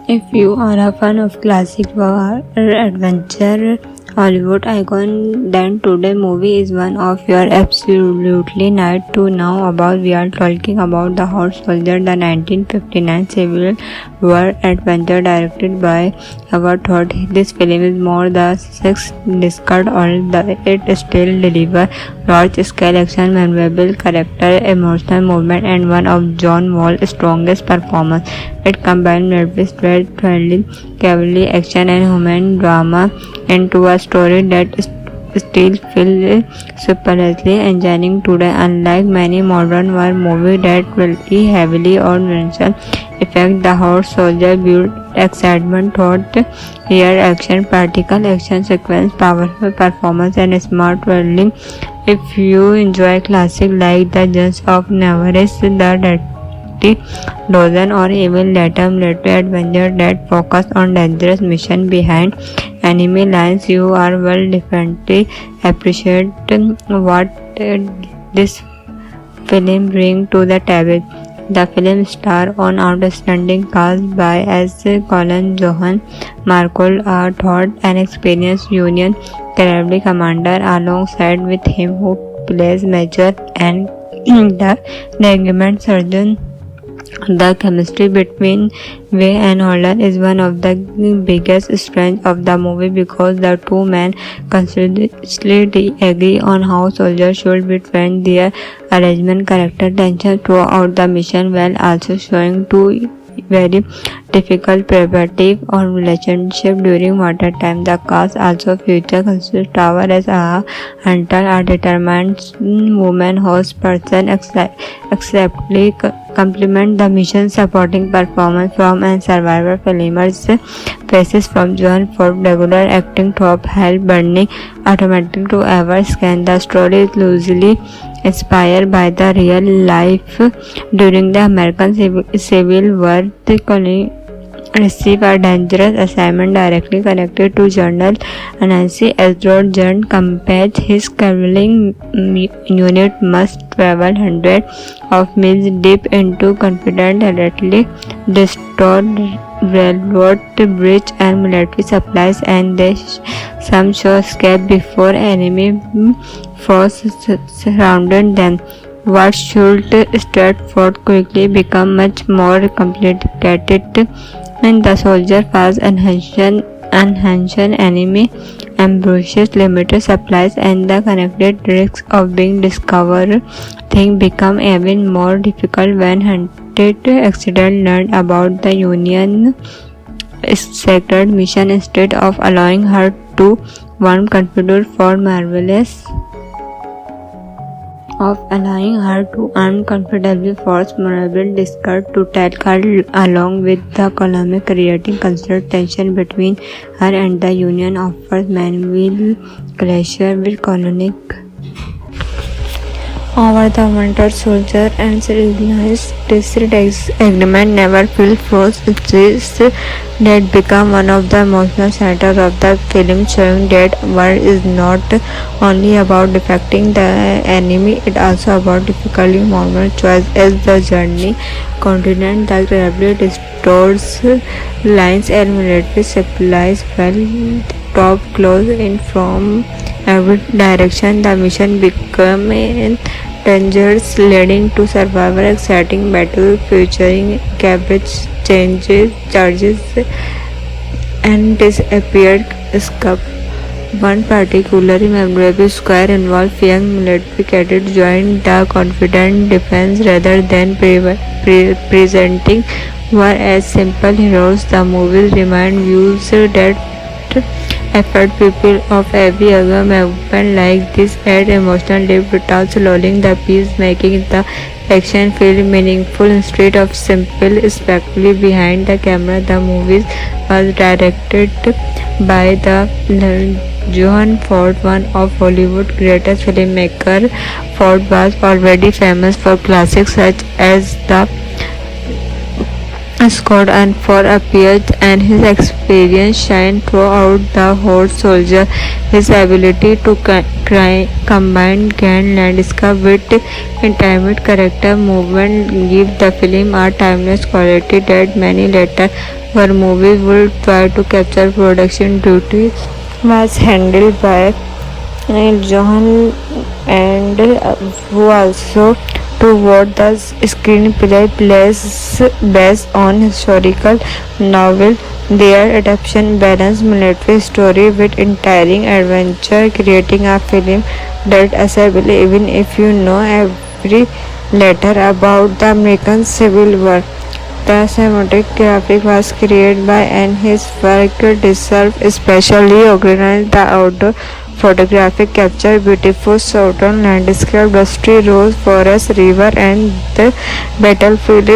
If you are a fan of classic war adventure Hollywood icon, then today's movie is one of your absolutely need to know about. We are talking about The Hot Soldier, the 1959 Civil War adventure directed by Howard Hawks. This film is more than 6 decades old, but it still delivers large-scale action, memorable character, emotional movement, and one of John Wall's strongest performances. It combines military strength, thrilling cavalry action, and human drama into a story that still feels surprisingly engaging today. Unlike many modern war movies that rely heavily on visual effects, The Hot Soldier built excitement thought here action, practical action sequence, powerful performance, and smart writing. If you enjoy classic like The Guns of Navarre, The Dozen, or even later military adventure that focus on dangerous mission behind enemy lines, you are will definitely appreciate what this film brings to the table. The film stars an outstanding cast by as Colin Johan, Markle, a thought and experienced Union cavalry commander, alongside with him who plays Major and the regiment sergeant. The chemistry between Way and Holder is one of the biggest strengths of the movie because the two men consistently agree on how soldiers should be trained. Their arrangement character tension throughout the mission while also showing two very difficult preparative or relationship during wartime. The cast also features Tower as a hunter, a determined woman host person, acceptably complement the mission supporting performance from and survivor filmers faces from John Ford. Regular acting top help burning automatic to ever scan. The story is loosely inspired by the real life during the American Civil War. The colony received a dangerous assignment directly connected to General Nancy Ezra John compared his cavalry unit must travel hundreds of miles deep into confident territory, destroy railroad bridge and military supplies, and they some show escape before enemy force surrounded them. What should Stratford quickly become much more complicated when the soldier fast enhanced enemy ambushes, limited supplies, and the connected risk of being discovered. Things become even more difficult when hunted accident learned about the Union secret mission instead of allowing her to one confident for marvelous of allowing her to earn comfortably force Marvel discard to take her along with the column, creating constant tension between her and the Union offers Manuel Glacier with colonic over the Winter Soldier and realized this agreement never fell force. This that become one of the emotional centers of the film, showing that war is not only about defecting the enemy, it also about difficulty moral choice. As the journey continues, the gravity restores lines and military supplies well top close in from every direction. The mission became dangerous, leading to survivor exciting battle featuring cabbage charges and disappeared escape. One particularly memorable square involved young military cadets joining the confident defense rather than presenting war as simple heroes. The movies remind viewers that effort people of every other movement like this add emotional depth without slowing the piece, making the action feel meaningful instead of simple spectacle. Behind the camera, the movie was directed by the John Ford, one of Hollywood's greatest filmmakers. Ford was already famous for classics such as The Scott and for appeared, and his experience shine throughout the horse soldier. His ability to combine grand landscape with intimate character movement give the film a timeless quality that many later were movies will try to capture. Production duty was handled by Johan and who also to what the screenplay plays based on historical novel. Their adaptation balanced military story with entertaining adventure, creating a film that accessible even if you know every letter about the American Civil War. The cinematic graphic was created by and his work deserves especially organized the outdoor photographic capture beautiful southern landscape, dusty rose forest, river, and the battlefield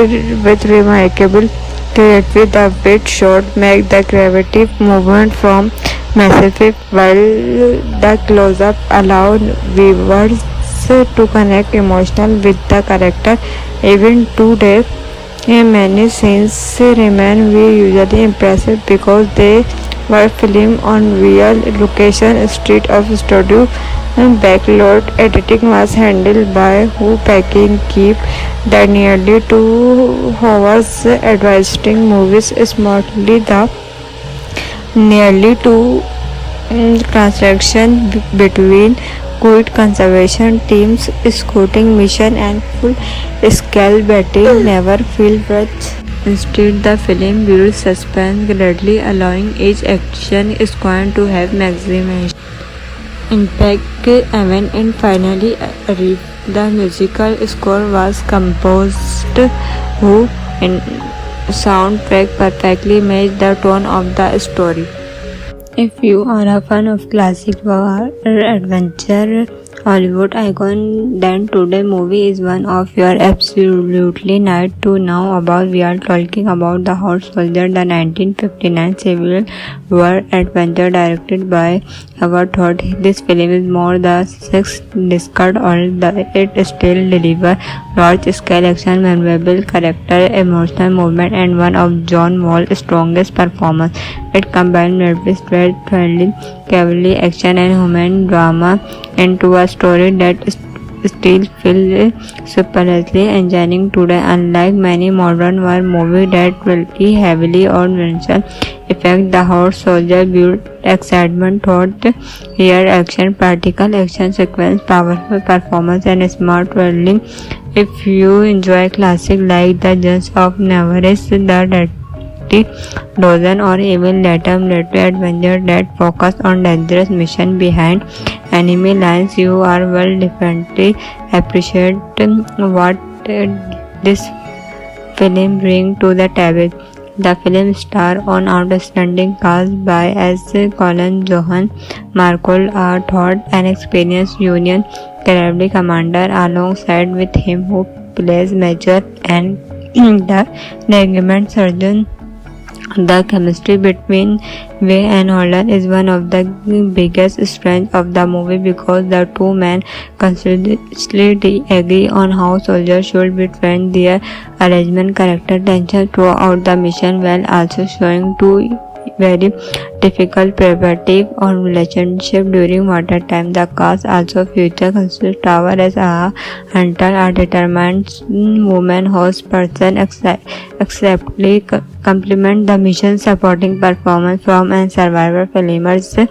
with remarkable creativity. The bit shot make the gravity movement from massive, while the close-up allow viewers to connect emotional with the character. Even today, many scenes remain usually impressive because they were filmed on real location street of studio and backlot editing was handled by who packing keep the nearly 2 hours advising movies smartly. The nearly two transaction between quick conservation teams, scouting mission, and full-scale battle never feel rushed. Instead, the film builds suspense gradually, allowing each action sequence to have maximum impact. Even in finally arrived, the musical score was composed who in soundtrack perfectly matched the tone of the story. If you are a fan of classic war adventure Hollywood icon, then today movie is one of your absolutely need to know about. We are talking about The Horse Soldier, the 1959 Civil War adventure directed by Howard Hawks. This film is more than 6 decades old. It still delivers large-scale action, memorable character, emotional movement, and one of John Wall's strongest performances. It combines military threat, friendly cavalry action, and human drama into a story that still feels surprisingly engaging today. Unlike many modern war movies that rely heavily on visual effects, The Horse Soldier built excitement throughout. Here, action, practical action sequence, powerful performance, and smart writing. If you enjoy classic like The Guns of Navarre, The Dozen, or even later military adventure that focus on dangerous mission behind enemy lines, you are will definitely appreciate what this film brings to the table. The film stars an outstanding cast by as Colin Johan, Markle Todd, an experienced Union cavalry commander, alongside with him who plays Major and the regiment sergeant. The chemistry between Way and Holden is one of the biggest strengths of the movie because the two men consistently agree on how soldiers should be trained. Their arrangement character tension throughout the mission while also showing two very difficult perspective on relationship during wartime. The cast also features Tower as a hunter, a determined woman horse person, acceptably complement the mission supporting performance from and survivor filmers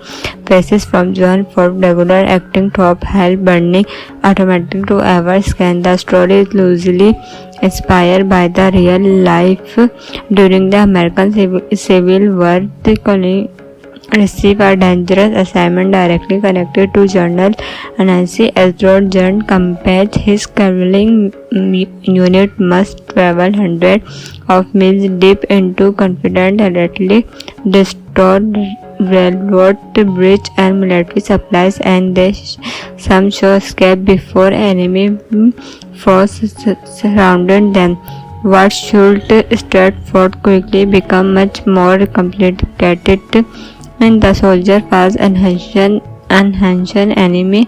faces from John Ford regular acting top help burning automatic to ever scan. The story is loosely inspired by the real life during the American Civil War. The colony received a dangerous assignment directly connected to General Nancy Ezra John compared his cavalry unit must travel hundreds of miles deep into confidentially destroyed railroad bridge and military supplies, and they some show escape before enemy forces surrounded them. What should Stratford quickly become much more complicated, and the soldier was enhanced enhanced enemy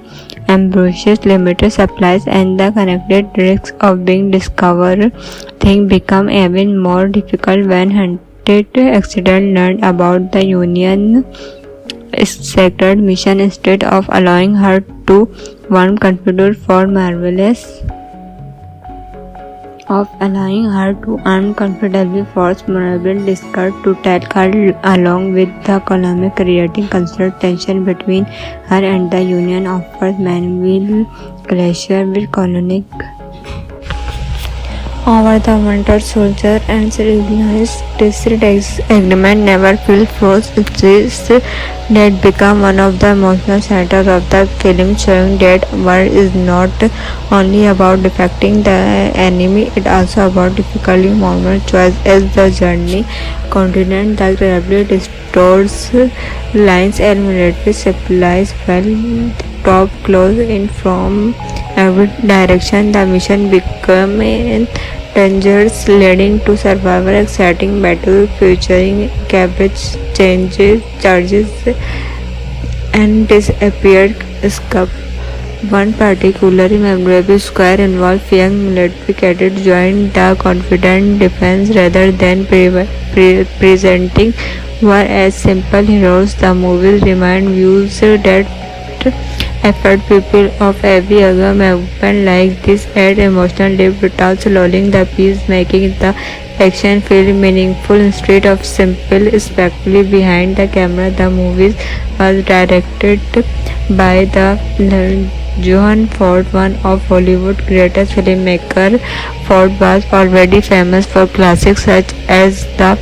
embraces limited supplies and the connected risks of being discovered things become even more difficult when hunted accident learned about the Union sacred mission instead of allowing her to warm confidence for marvelous of allowing her to earn comfortably force Marvel discard to take her along with the column creating constant tension between her and the Union offers Manuel Glacier with colonic over the Winter Soldier and recognized this agreement never feel forced. It is that become one of the emotional centers of the film, showing that war is not only about defeating the enemy, it also about difficulty moment choice as the journey continent that rapidly restores lines and military supplies while top close in from every direction. The mission become dangerous, leading to survivor exciting battle featuring cabbage charges and disappeared escape. One particularly memorable square involved young military cadets joined the confident defense rather than presenting war as simple heroes. The movies remind viewers that effort people of every other movement like this add emotional depth without slowing the piece, making the action feel meaningful instead of simple spectacle behind the camera. The movie was directed by the Johan Ford, one of Hollywood's greatest filmmakers. Ford was already famous for classics such as The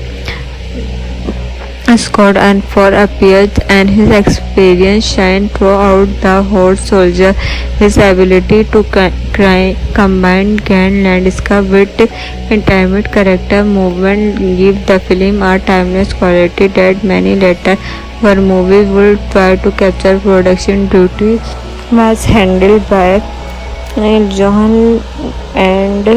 Scott and for appears and his experience shine throughout the Horde Soldier. His ability to combine grand landscape with intimate character movement give the film a timeless quality that many later war movies will try to capture. Production duties was handled by Johan and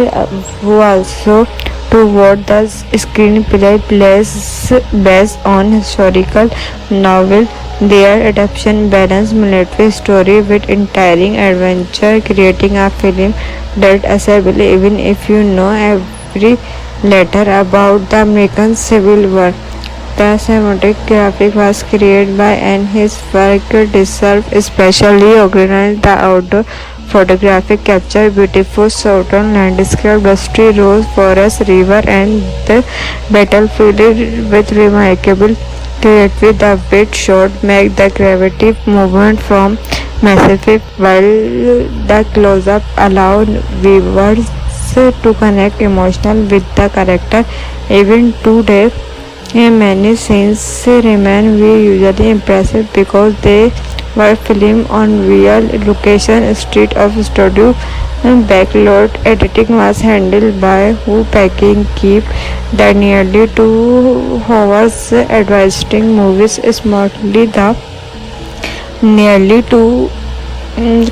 who also to what the screenplay plays based on historical novel. Their adaptation balanced military story with entertaining adventure, creating a film that accessible even if you know every letter about the American Civil War. The cinematic graphic was created by and his work deserved especially organized the outdoor photographic capture beautiful southern landscape, dusty rose forest, river, and the battlefield with remarkable clarity. The weight shot make the gravity movement from massive, while the close-up allow viewers to connect emotional with the character. Even today, many scenes remain usually impressive because they were filmed on real location instead of studio backlot. Editing was handled by who packing keep the nearly 2 hours advising movies smartly. The nearly 2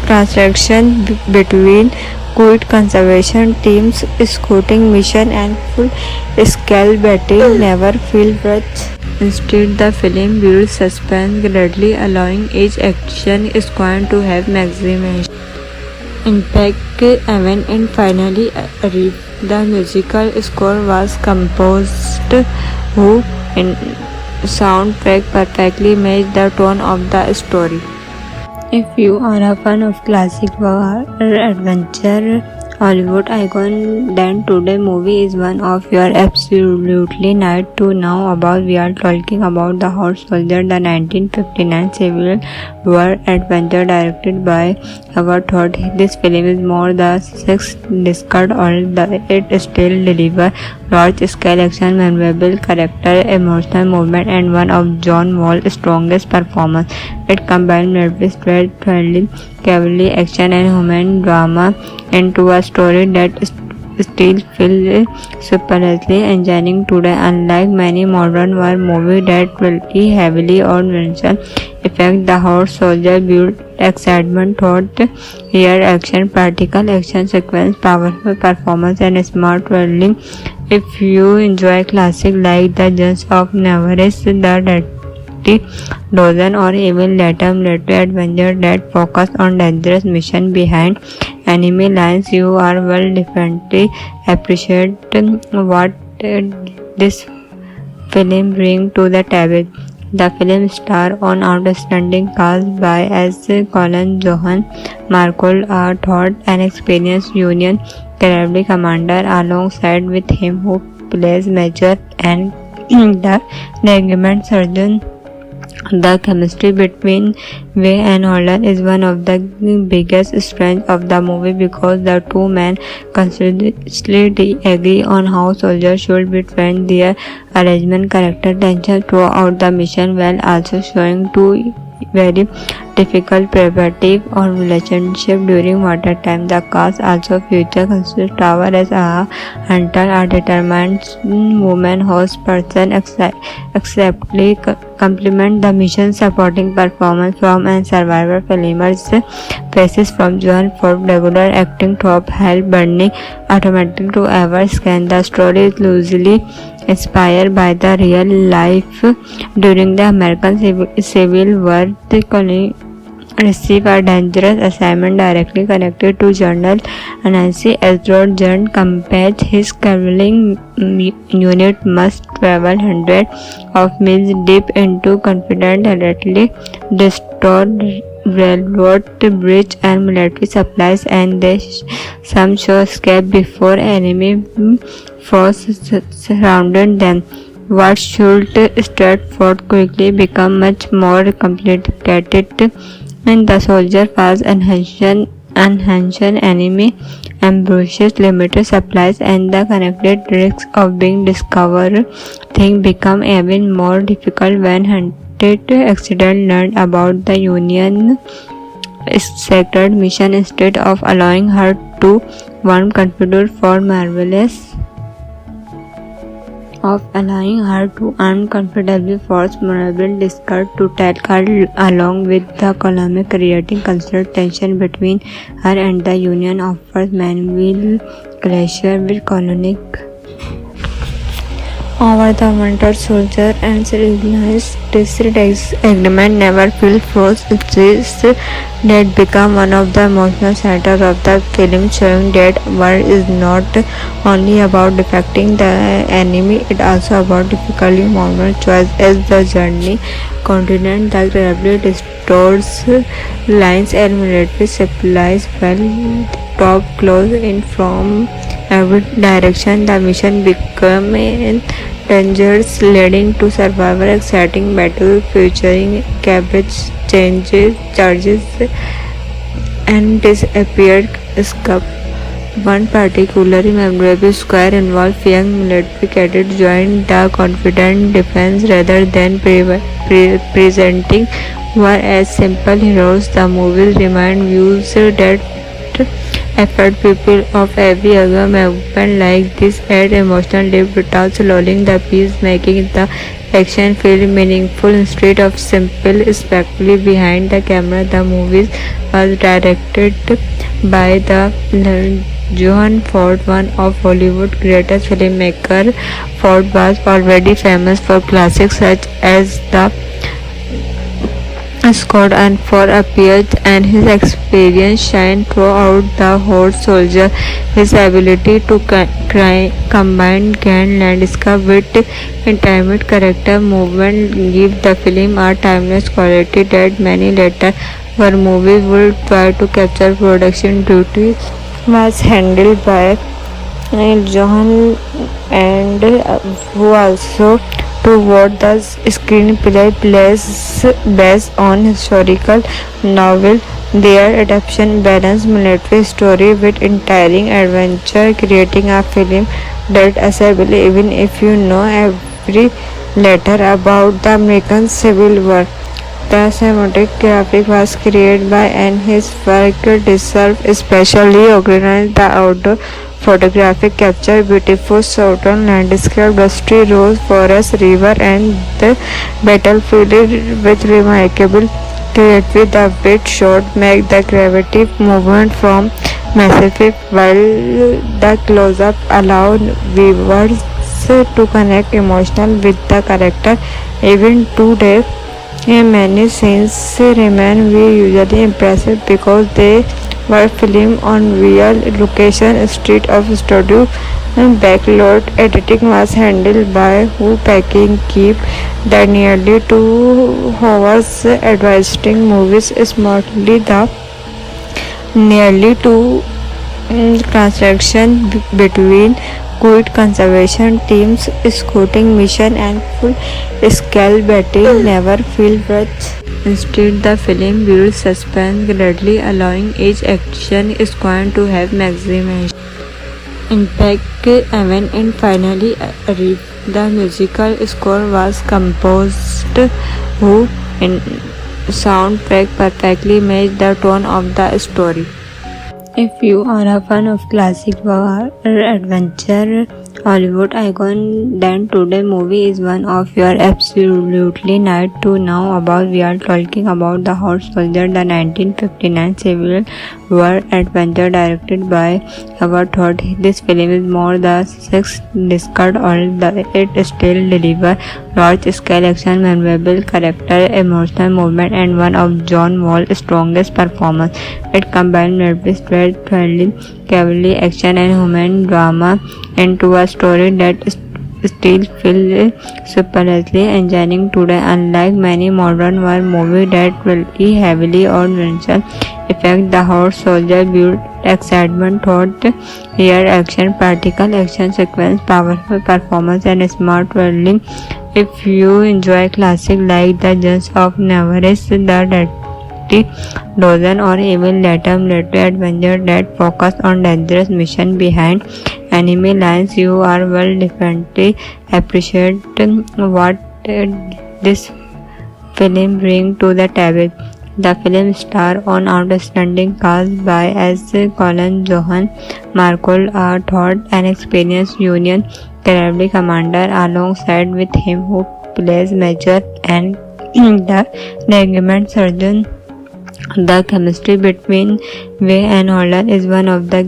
transaction between quick conservation teams, scouting mission and full scale battle never feel rushed. Instead, the film builds suspense gradually, allowing each action squad to have maximum impact even and finally arrive. The musical score was composed who in soundtrack perfectly matched the tone of the story. If you are a fan of classic war adventure Hollywood icon, then today movie is one of your absolutely need to know about. We are talking about The Horde Soldier, the 1959 Civil War adventure directed by Howard Hawks. This film is more than 6 decades old. It still delivers large-scale action, memorable character, emotional movement, and one of John Wall's strongest performances. It combines military strength, thrilling cavalry action, and human drama into a story that still feels surprisingly engaging today. Unlike many modern war movies that rely heavily on visual effects, The Horde Soldier built excitement throughout here action, practical action sequence, powerful performance, and smart writing. If you enjoy classics like The Guns of Navarre, The multi dozen or even later military adventure that focus on dangerous mission behind enemy lines. You are well definitely appreciate what this film bring to the table. The film star on outstanding cast by as Colin Johan, Markle, a thought and experienced Union cavalry commander, alongside with him who plays Major and the regiment sergeant. The chemistry between Way and Holder is one of the biggest strengths of the movie because the two men constantly agree on how soldiers should be trained. Their arrangement character tension throughout the mission while also showing two very difficult preparative or relationship during wartime. The cast also features Tower as a hunter, a determined woman host person, acceptably complement the mission supporting performance from and survivor filmers faces from Joan Ford, regular acting top help burning automatic to ever scan. The story is loosely inspired by the real life during the American Civil War. The colony received a dangerous assignment directly connected to General Nancy Ezra John Campbell. His cavalry unit must travel hundreds of miles deep into confident territory, restore railroad bridge and military supplies, and they some show escape before enemy force surrounded them. What should Stratford quickly become much more complicated, and the soldier fast enhanced enemy ambushes, limited supplies, and the connected risk of being discovered. Things become even more difficult when hunted accident learned about the Union sacred mission instead of allowing her to one confederate for marvelous of allowing her to earn comfortably force Marvel discard to take her along with the column, creating constant tension between her and the Union offers Manville Glacier with colonic over the Winter Soldier and recognized this agreement never feel forced. This that become one of the emotional centers of the film, showing that war is not only about defecting the enemy, it also about difficulty moment choice. As the journey continues, the gravity restores lines and military supplies well top close in from every direction. The mission became dangerous, leading to survival exciting battle featuring cabbage charges and disappeared escape. One particularly memorable square involved young military cadets joined the confident defense rather than presenting war as simple heroes. The movies remind viewers that effort people of every other movement like this add emotional depth without slowing the piece, making the action feel meaningful instead of simple spectacle. Behind the camera, the movie was directed by the John Ford, one of Hollywood's greatest filmmakers. Ford was already famous for classics such as The Scott and for appeared, and his experience shined throughout the Horse Soldier. His ability to combine grand landscape with intimate character movement give the film a timeless quality that many later war movies will try to capture. Production duty was handled by Johan and who also to what the screenplay plays based on historical novel. Their adaptation balanced military story with entertaining adventure, creating a film that accessible even if you know every letter about the American Civil War. The cinematic graphic was created by and his work deserves especially organized the outdoor photographic capture beautiful southern landscape, dusty rose forest, river, and the battlefield with remarkable creativity. The bit shot make the gravity movement from massive, while the close-up allow viewers to connect emotional with the character. Even today, Many scenes remain visually impressive because they were filmed on real location instead of studio backlot. Editing was handled by Hu Packing keep the nearly 2 hours advising movies smartly. The nearly two transaction between quick conservation teams, scouting mission and full-scale battle never feel rushed. Instead, the film builds suspense gradually, allowing each action sequence to have maximum impact even in finally arrived. The musical score was composed who in soundtrack perfectly matched the tone of the story. If you are a fan of classic war adventure Hollywood icon, then today movie is one of your absolutely need to know about. We are talking about The Horse Soldier, the 1959 Civil War adventure directed by Howard Hawks. This film is more than 6 decades old. It still delivers large-scale action, memorable character, emotional movement, and one of John Wall's strongest performances. It combines nervous thrilling cavalry action and human drama into a story that still feels surprisingly engaging today. Unlike many modern war movies that rely heavily on visual effects, The Horse Soldier built excitement throughout real action, practical action sequence, powerful performance, and smart writing. If you enjoy classic like The Guns of Navarre, The Dozen, or even later military adventure that focus on dangerous mission behind enemy lines, you are will definitely appreciate what this film brings to the table. The film stars an outstanding cast by as Colin Johan, Markle Thorpe, an experienced Union cavalry commander, alongside with him who plays Major and the regiment sergeant. The chemistry between Way and Holden is one of the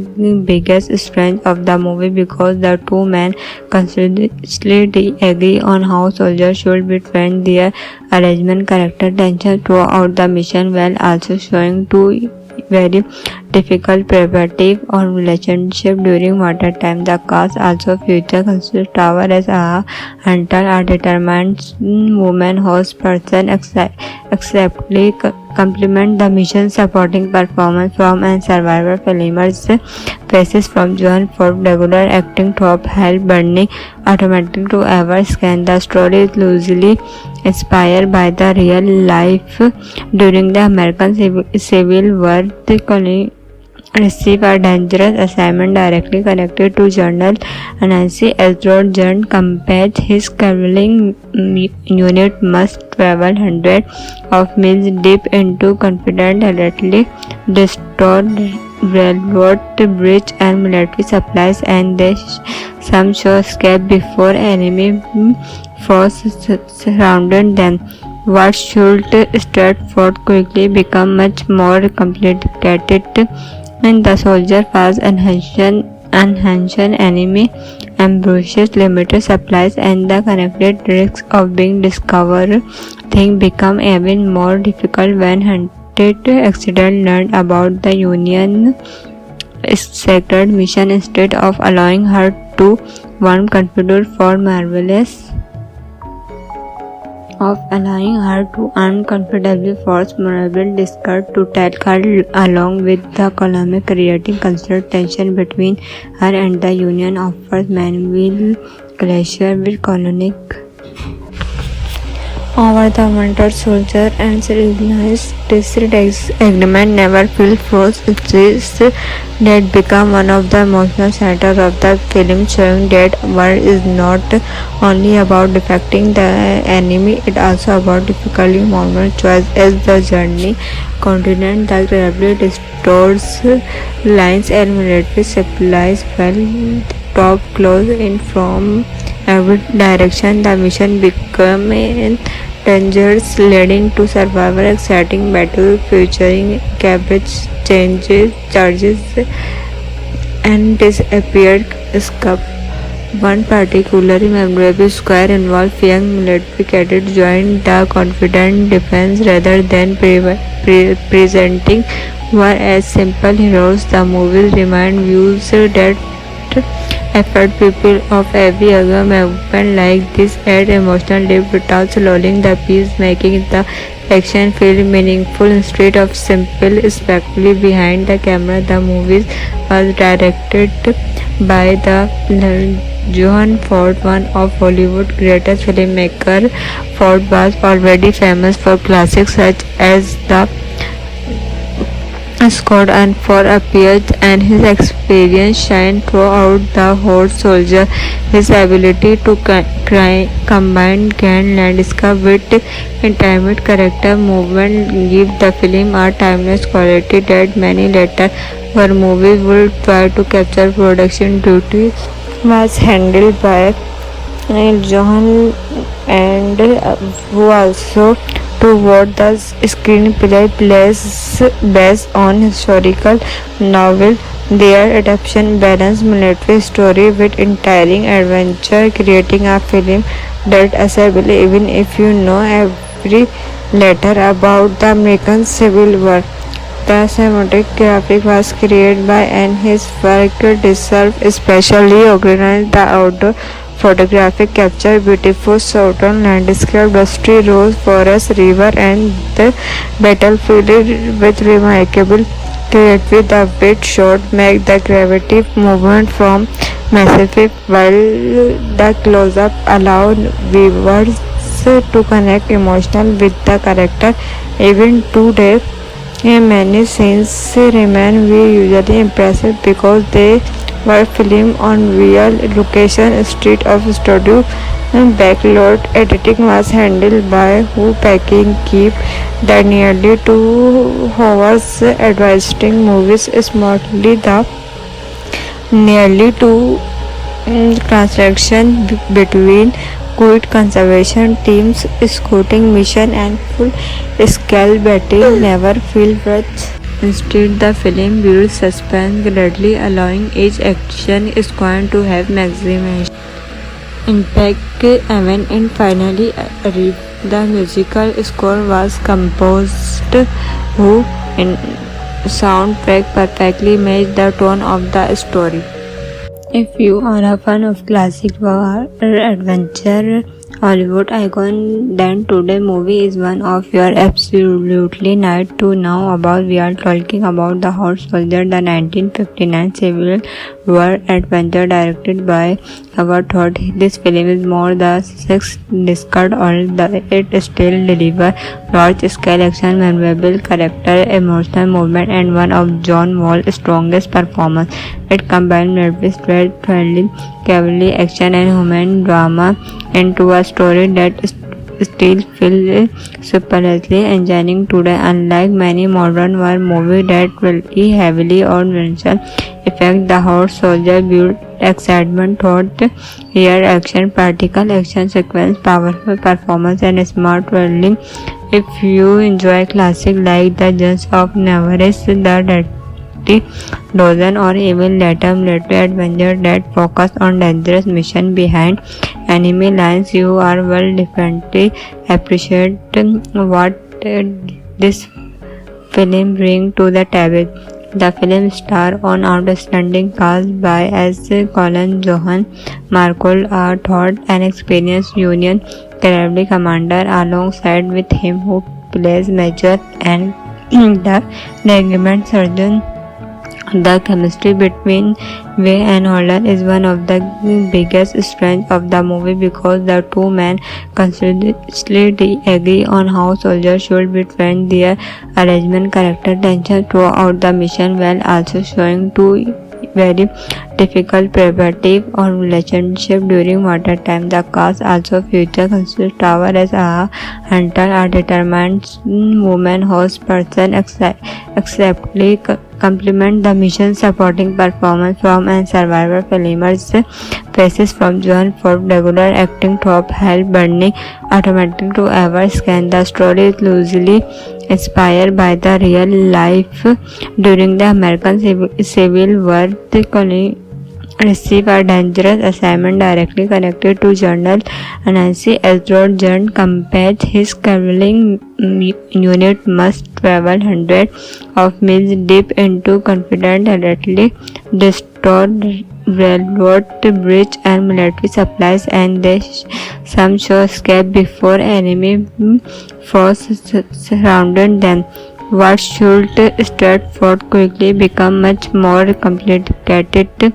biggest strengths of the movie because the two men consistently agree on how soldiers should be trained. Their arrangement character tension throughout the mission while also showing two very difficult preparative on relationship during wartime. The cast also features Tower as a hunter, a determined woman horse person, acceptably complement the mission supporting performance from and survivor filmers faces from John Ford regular acting top help burning automatic to ever scan. The story is loosely inspired by the real life during the American Civil War. The colony received a dangerous assignment directly connected to General Nancy Ezra John compared his cavalry unit must travel hundreds of miles deep into confidentially destroyed railroad bridge and military supplies, and they some show escape before enemy forces surrounded them. What should Stratford quickly become much more complicated when the soldier fast enhanced enemy ambushes, limited supplies, and the connected risk of being discovered. Things become even more difficult when Hunted accident learned about the Union sacred mission instead of allowing her to one confederate for marvelous of allowing her to uncomfortably force Marable Discard to take her along with the column, creating constant tension between her and the Union offers Manuel Glacier with colonic over the Winter Soldier and recognized this agreement never feel forced. This that become one of the emotional centers of the film, showing that war is not only about defecting the enemy, it also about difficulty moment choice as the journey continent that rapidly restores lines and military supplies while top close in from every direction. The mission become dangerous, leading to survivor exciting battle featuring cabbage charges and disappeared escape. One particularly memorable square involved young military cadets joined the confident defense rather than presenting war as simple heroes. The movies remind viewers that effort people of every other movement like this add emotional depth without slowing the piece, making the action feel meaningful instead of simple spectacle behind the camera. The movie was directed by the Johan Ford, one of Hollywood's greatest filmmakers. Ford was already famous for classics such as The Scott and for appears, and his experience shine throughout The Horse Soldier. His ability to combine grand landscape with intimate character movement give the film a timeless quality that many later movies will try to capture. Production duties was handled by Johan and who also to what the screenplay plays based on historical novel. Their adaptation balanced military story with entertaining adventure, creating a film that accessible even if you know every letter about the American Civil War. The cinematic graphic was created by and his work deserved especially organized the outdoor photographic capture beautiful southern landscape, dusty rose forest, river, and the battlefield with remarkable clarity. The weight shot make the gravity movement from massive, while the close-up allow viewers to connect emotional with the character. Even today, many scenes remain usually impressive because they were filmed on real location street of studio. Backlot editing was handled by who packing keep the nearly 2 hours advising movies smartly. The nearly 2 transaction between quick conservation teams, scouting mission, and full-scale battle never feel rushed. Instead, the film builds suspense gradually, allowing each action sequence to have maximum impact. Even in finally arrived, the musical score was composed who in soundtrack perfectly matched the tone of the story. If you are a fan of classic war adventure Hollywood icon, then today movie is one of your absolutely need to know about. We are talking about The Horse Soldier, the 1959 Civil War adventure directed by Howard Hawks. This film is more than 6 decades old. It still delivers large-scale action, memorable character, emotional movement, and one of John Wall's strongest performances. It combines military strength, friendly cavalry action, and human drama into a story that still feels superlatively engaging today. Unlike many modern war movies that rely heavily on visual effects, The Horse Soldier built excitement throughout. Here, action, practical action sequence, powerful performance, and smart writing. If you enjoy classics like The Guns of Navarre, The Dozen, or even later military adventure that focus on dangerous mission behind enemy lines, you are will definitely appreciate what this film brings to the table. The film stars an outstanding cast by as Colin Johan, Markle R. Todd, an experienced Union cavalry commander, alongside with him who plays Major and the regiment sergeant. The chemistry between Way and Holder is one of the biggest strengths of the movie because the two men consistently agree on how soldiers should be trained. Their arrangement character tension throughout the mission while also showing two very difficult preparative or relationship during wartime. The cast also features Tower as a hunter, a determined woman host person, acceptably complement the mission supporting performance from and survivor filmers faces from John Ford. Regular acting top help burning automatic to ever scan. The story is loosely inspired by the real life during the American Civil War. The receive a dangerous assignment directly connected to General Nancy Ezra John compares his cavalry unit must travel hundreds of miles deep into confidentially destroyed railroad bridge and military supplies, and they some show escape before enemy force surrounded them. What should Stratford quickly become much more complicated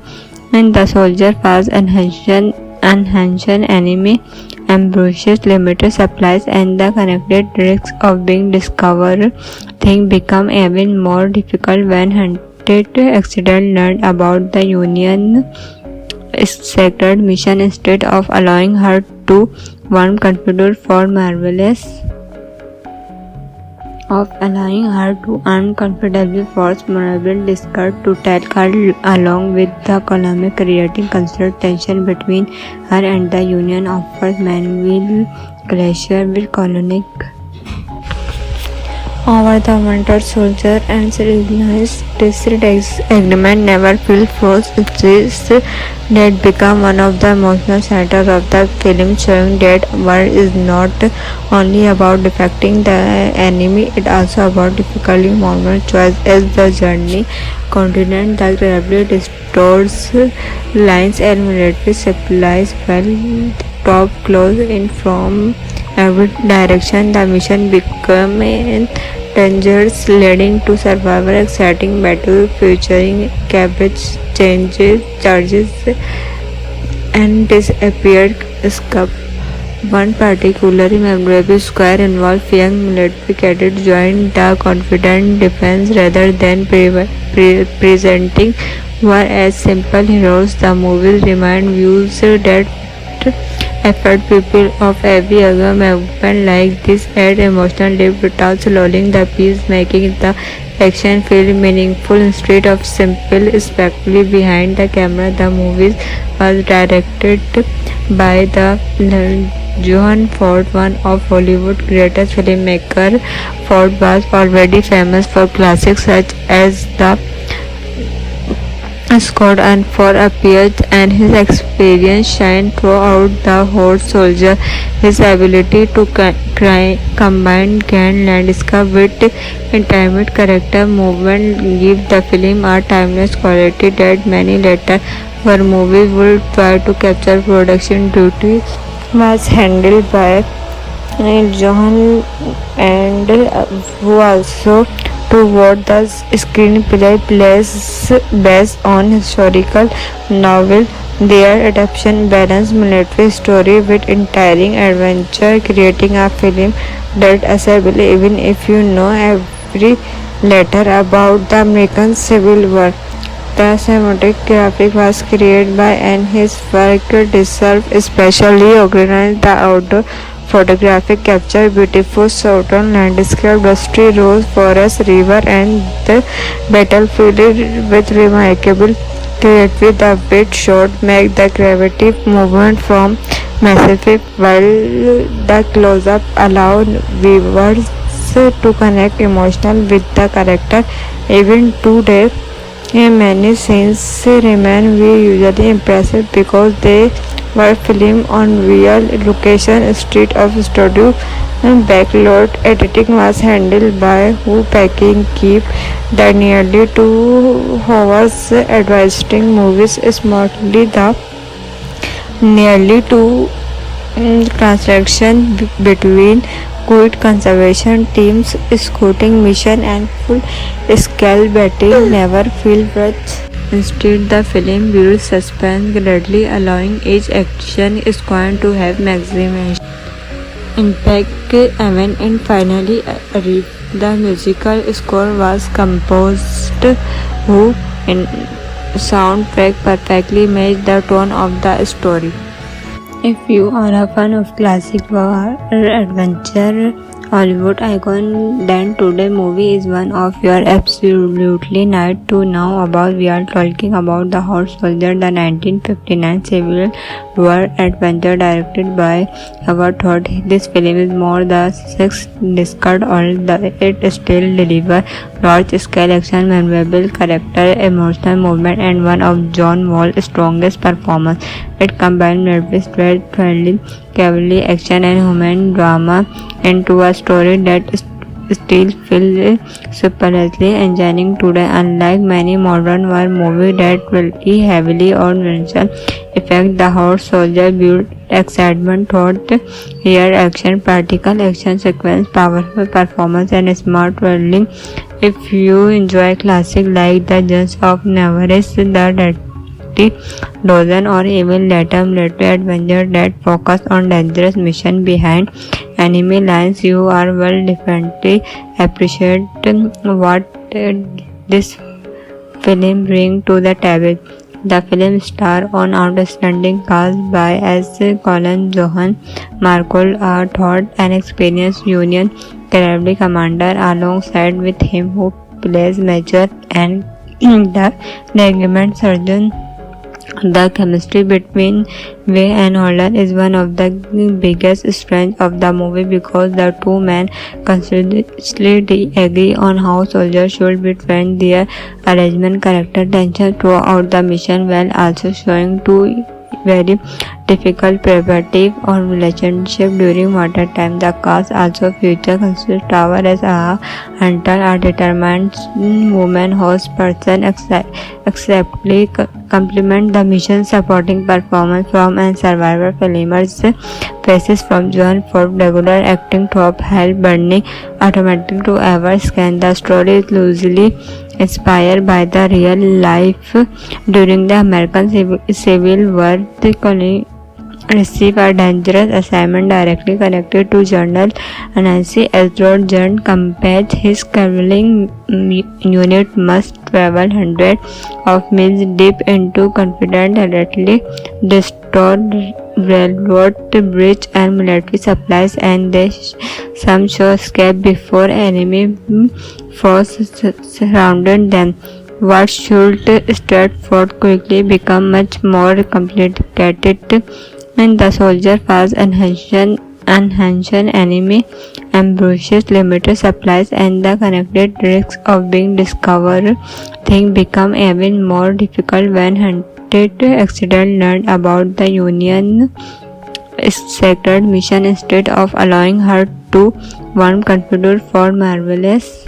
when the soldier fast enhanced enemy ambushes, limited supplies, and the connected risks of being discovered. Things become even more difficult when hunted accident learned about the Union secret mission instead of allowing her to warn confident for marvelous of allowing her to uncomfortably force Marvel discard to take her along with the column, creating constant tension between her and the Union offers Manville Glacier with colonic over the winter soldier and realized this agreement never fell forced. This that become one of the emotional centers of the film, showing that war is not only about defecting the enemy, it also about difficulty moral choice. As the journey continued, the gravity restores lines and military supplies fell top close in from every direction. The mission became dangerous, leading to survival exciting battle featuring cabbage charges and disappeared escape. One particularly memorable square involved young military cadets joined the confident defense rather than presenting war as simple heroes. The movies remind viewers that effort people of every other movement like this add emotional depth without slowing the piece, making the action feel meaningful instead of simple spectacle. Behind the camera, the movie was directed by the John Ford, one of Hollywood's greatest filmmakers. Ford was already famous for classics such as The Scott and for appeared, and his experience shined throughout The Horse Soldier. His ability to combine grand landscape with intimate character movement give the film a timeless quality that many later movies will try to capture. Production duty was handled by John and who also to what the screenplay plays based on historical novel. Their adaptation balanced military story with entertaining adventure, creating a film that accessible even if you know every letter about the American Civil War. The cinematic graphic was created by and his work deserves especially organized the outdoor photographic capture beautiful southern landscape, dusty rose forest, river, and the battlefield with remarkable creativity. The bit shot make the gravity movement from massive, while the close-up allow viewers to connect emotional with the character. Even today, many scenes remain usually impressive because they were filmed on real location instead of studio backlot. Editing was handled by Hu Packing keep the nearly 2 hours advising movies smartly. The nearly 2 transaction between good conservation teams, scouting mission, and full-scale battle never feel rushed. Instead, the film builds suspense gradually, allowing each action sequence to have maximum impact even and finally arrive. The musical score was composed who in soundtrack perfectly matched the tone of the story. If you are a fan of classic war adventure Hollywood icon, then today movie is one of your absolutely need to know about. We are talking about The Horse Soldier, the 1959 Civil War adventure directed by Howard Hawks. This film is more than 6 decades old. It still delivers large-scale action, memorable character, emotional movement, and one of John Wall's strongest performances. It combined nervous thrilling, cavalry action, and human drama into a story that still feels surprisingly engaging today. Unlike many modern war movies that rely heavily on visual effects, the Horse Soldier built excitement throughout. Here, action, practical action sequence, powerful performance, and smart twirling. If you enjoy classic like The Guns of Navarre, The Dirty Dozen, or even later military adventure that focus on dangerous mission behind enemy lines, you are will definitely appreciate what this film brings to the table. The film stars an outstanding cast by as Colin Johan, Markle, a thought and experienced Union cavalry commander, alongside with him who plays Major and the regiment sergeant. The chemistry between Way and Holden is one of the biggest strengths of the movie because the two men constantly agree on how soldiers should be trained. Their arrangement character tension throughout the mission while also showing two very difficult preparative or relationship during wartime. The cast also features Constance Tower as a hunter, a determined woman host person, acceptably complement the mission supporting performance from and survivor filmers faces from John Ford regular acting top Hal Bernie automatic to ever scan. The story is loosely inspired by the real life during the American Civil War. The colony received a dangerous assignment directly connected to General Nancy Ezra John compared his cavalry unit must travel hundreds of miles deep into confidentially destroyed railroad bridge and military supplies, and they some show escape before enemy forces surrounded them. What should Stratford quickly become much more complicated when the soldier fast enhanced enemy ambushes, limited supplies, and the connected risks of being discovered. Things become even more difficult when hunted accident learned about the Union sacred mission instead of allowing her to one Confederate for marvelous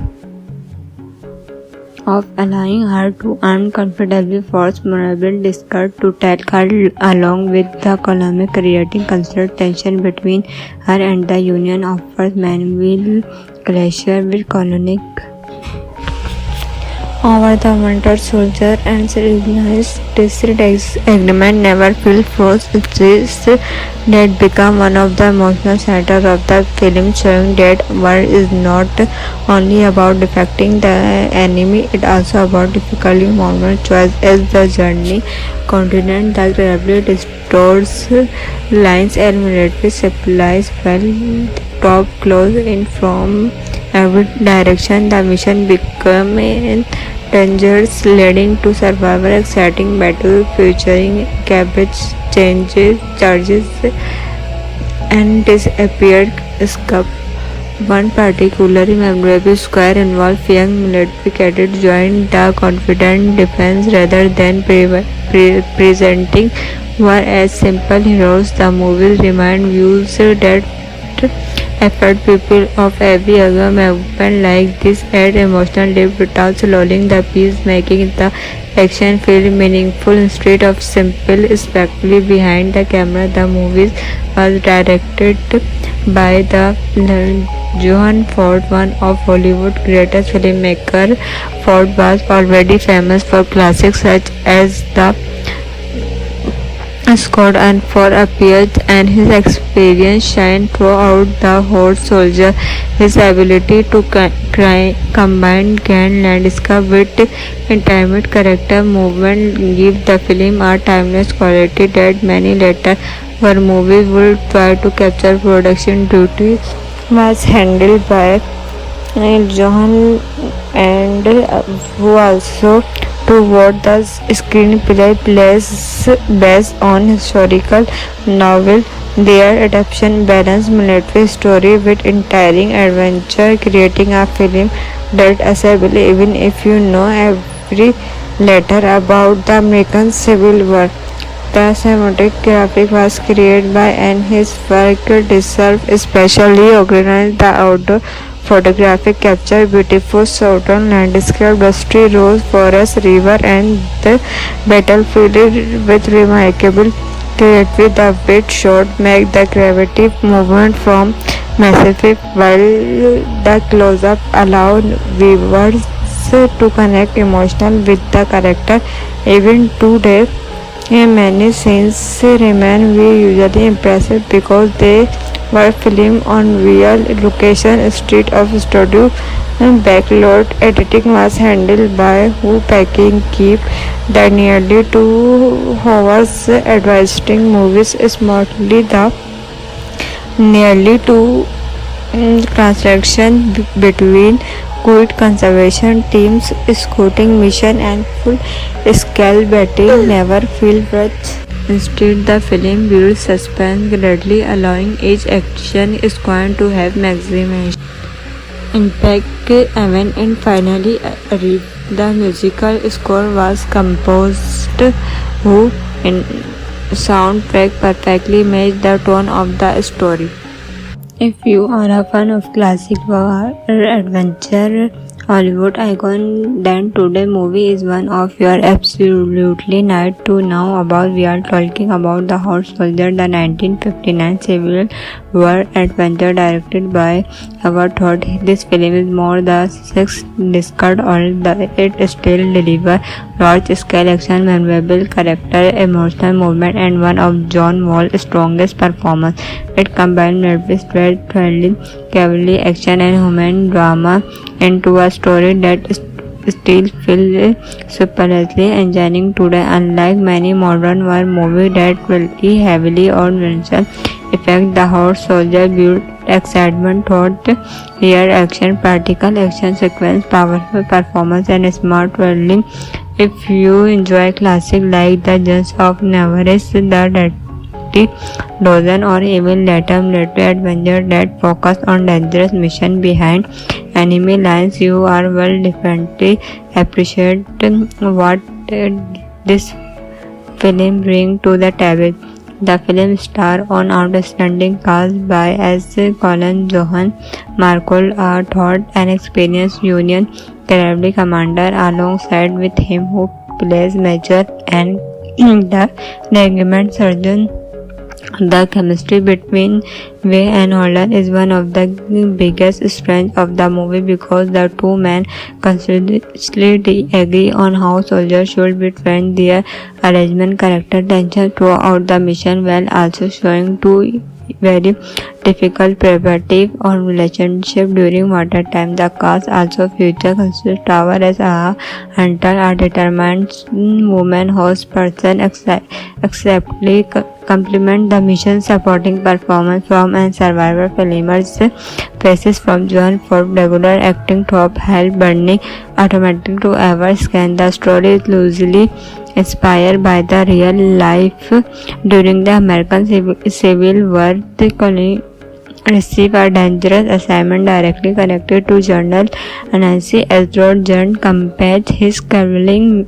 of allowing her to uncomfortably force Morabel Discard to take her along with the column, creating constant tension between her and the Union offers Manuel Glacier with colonic over the Winter Soldier and recognized this agreement never feel forced. This that become one of the emotional centers of the film, showing that war is not only about defecting the enemy, it also about difficulty moment choice as the journey continent. The gravely restores lines and military supplies while top close in from every direction. The mission become dangerous, leading to survivor exciting battle featuring cabbage charges and disappeared scuff. One particularly memorable square involved young military cadets joined the confident defense rather than presenting war as simple heroes. The movies remind viewers that effort people of every other movement like this add emotional depth without slowing the piece, making the action feel meaningful instead of simple spectacle behind the camera. The movie was directed by the Johan Ford, one of Hollywood's greatest filmmakers. Ford was already famous for classics such as The Scott and for appears, and his experience shine throughout The Horse Soldier. His ability to combine grand landscape with intimate character movement give the film a timeless quality that many later war movies will try to capture. Production duty was handled by Johan and who also to what the screenplay plays based on historical novel. Their adaptation balanced military story with entertaining adventure, creating a film that assembly even if you know every letter about the American Civil War. The cinematography was created by and his work deserves especially organized the outdoor photography capture beautiful southern landscape, dusty rose forest, river and the battlefield with remarkable clarity. The weight shot make the gravity movement from massive while the close-up allow viewers to connect emotional with the character. Even today, many scenes remain we usually impressive because they were filmed on real location. Street of studio backlot editing was handled by who packing keep the nearly 2 hours advising movies smartly. The nearly two transaction between quick conservation teams, scouting mission and full-scale battle never feel rushed. Instead, the film builds suspense gradually, allowing each action sequence to have maximum impact even in finally arrived. The musical score was composed who in soundtrack perfectly matched the tone of the story. If you are a fan of classic war adventure Hollywood icon, then today movie is one of your absolutely need to know about. We are talking about The Hot Soldier, the 1959 Civil War adventure directed by Howard Hawks. This film is more than 6 decades old, it still delivers large-scale action, memorable character, emotional movement, and one of John Wall's strongest performances. It combines military thrilling, cavalry action, and human drama into a story that still feels superlatively engaging today. Unlike many modern war movies that rely heavily on visual effects, The Hot Soldier built excitement throughout real action, practical action sequence, powerful performance, and smart twirling. If you enjoy classic like The Guns of Navarre, The Dirty Dozen, or even later military adventure that focus on dangerous mission behind enemy lines, you are will definitely appreciate what this film brings to the table. The film stars an outstanding cast by as Colin Johan, Markle Thorpe, an experienced Union cavalry commander, alongside with him who plays Major and the regiment sergeant. The chemistry between Way and Holden is one of the biggest strengths of the movie because the two men consistently agree on how soldiers should be trained. Their arrangement character tension throughout the mission while also showing two very difficult preparative on relationship during wartime. The cast also features Tower as a hunter, a determined woman host person, acceptably complement the mission supporting performance from and survivor filmers faces from John Ford. Regular acting top help burning automatic to ever scan. The story is loosely inspired by the real life during the American Civil War. The colony received a dangerous assignment directly connected to General Nancy Ezra John compared his cavalry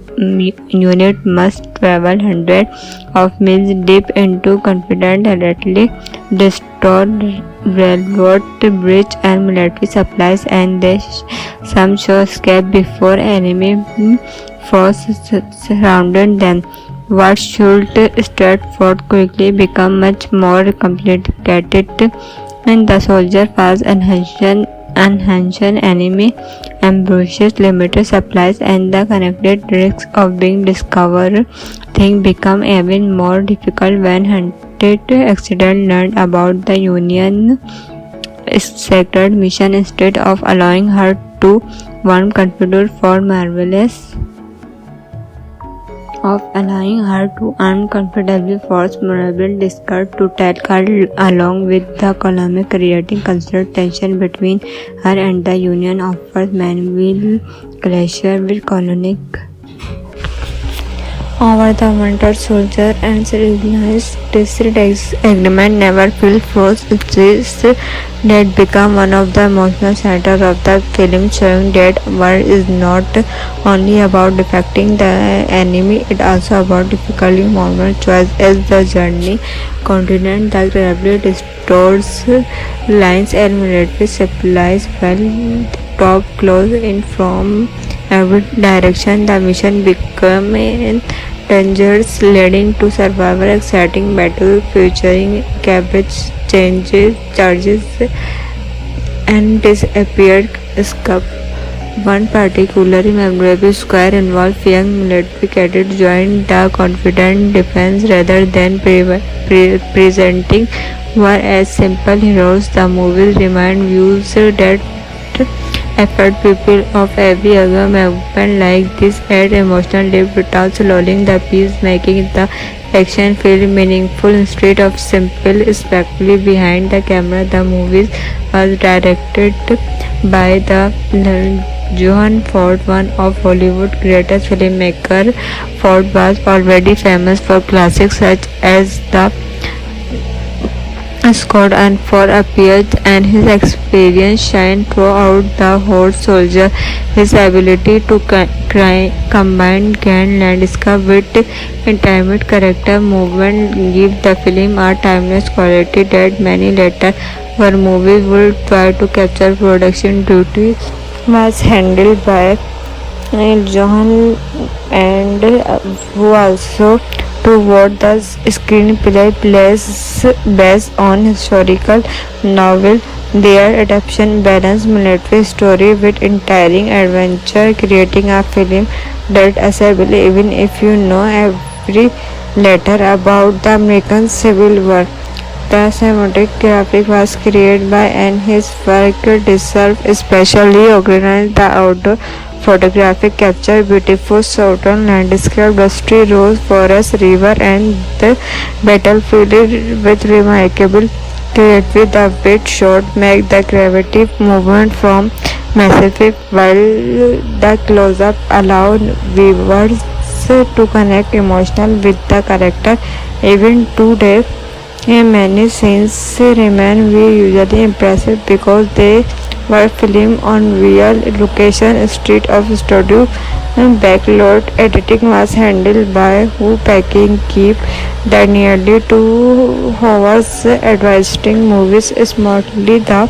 unit must travel hundreds of miles deep into confident territory, destroy railroad bridge and military supplies, and they some show escape before enemy force surrounded them. What should Stratford quickly become much more complicated and the soldier fast enhanced enemy ambushes, limited supplies, and the connected risks of being discovered. Things become even more difficult when hunted accident learned about the Union secret mission instead of allowing her to one confederate for marvelous of allowing her to uncomfortably force memorable discard to tackle along with the column creating constant tension between her and the Union offers Manville Glacier with colonic Over the Winter Soldier and realized this agreement never fell through. It is that become one of the emotional centers of the film, showing that war is not only about defeating the enemy, it also about difficult moral choice. As the journey continues, the gravity distorts lines and military supplies while top close in from every direction. The mission became dangerous, leading to survival exciting battle featuring cabbage charges and disappeared escape. One particularly memorable square involved young military cadets joined the confident defense rather than presenting war as simple heroes. The movies remind viewers that effort people of every other movement like this add emotional depth without slowing the piece, making the action feel meaningful instead of simple spectacle behind the camera. The movie was directed by the John Ford, one of Hollywood's greatest filmmakers. Ford was already famous for classics such as The Scott and for appeared, and his experience shined throughout the Horse Soldier. His ability to combine grand landscape with intimate character movement give the film a timeless quality that many later war movies will try to capture. Production duty was handled by Johan and who also to what the screenplay plays based on historical novel. Their adaptation balanced military story with entertaining adventure, creating a film that accessible even if you know every letter about the American Civil War. The cinematic graphic was created by and his work deserves especially organized the outdoor photographic capture beautiful southern landscape, dusty rose forest, river, and the battlefield with remarkable creativity. The weight shot make the gravity movement from massive, while the close-up allow viewers to connect emotional with the character. Even today, many scenes remain usually impressive because they were filmed on real location instead of studio backlot. Editing was handled by Hu Packing keep the nearly 2 hours advising movies smartly. The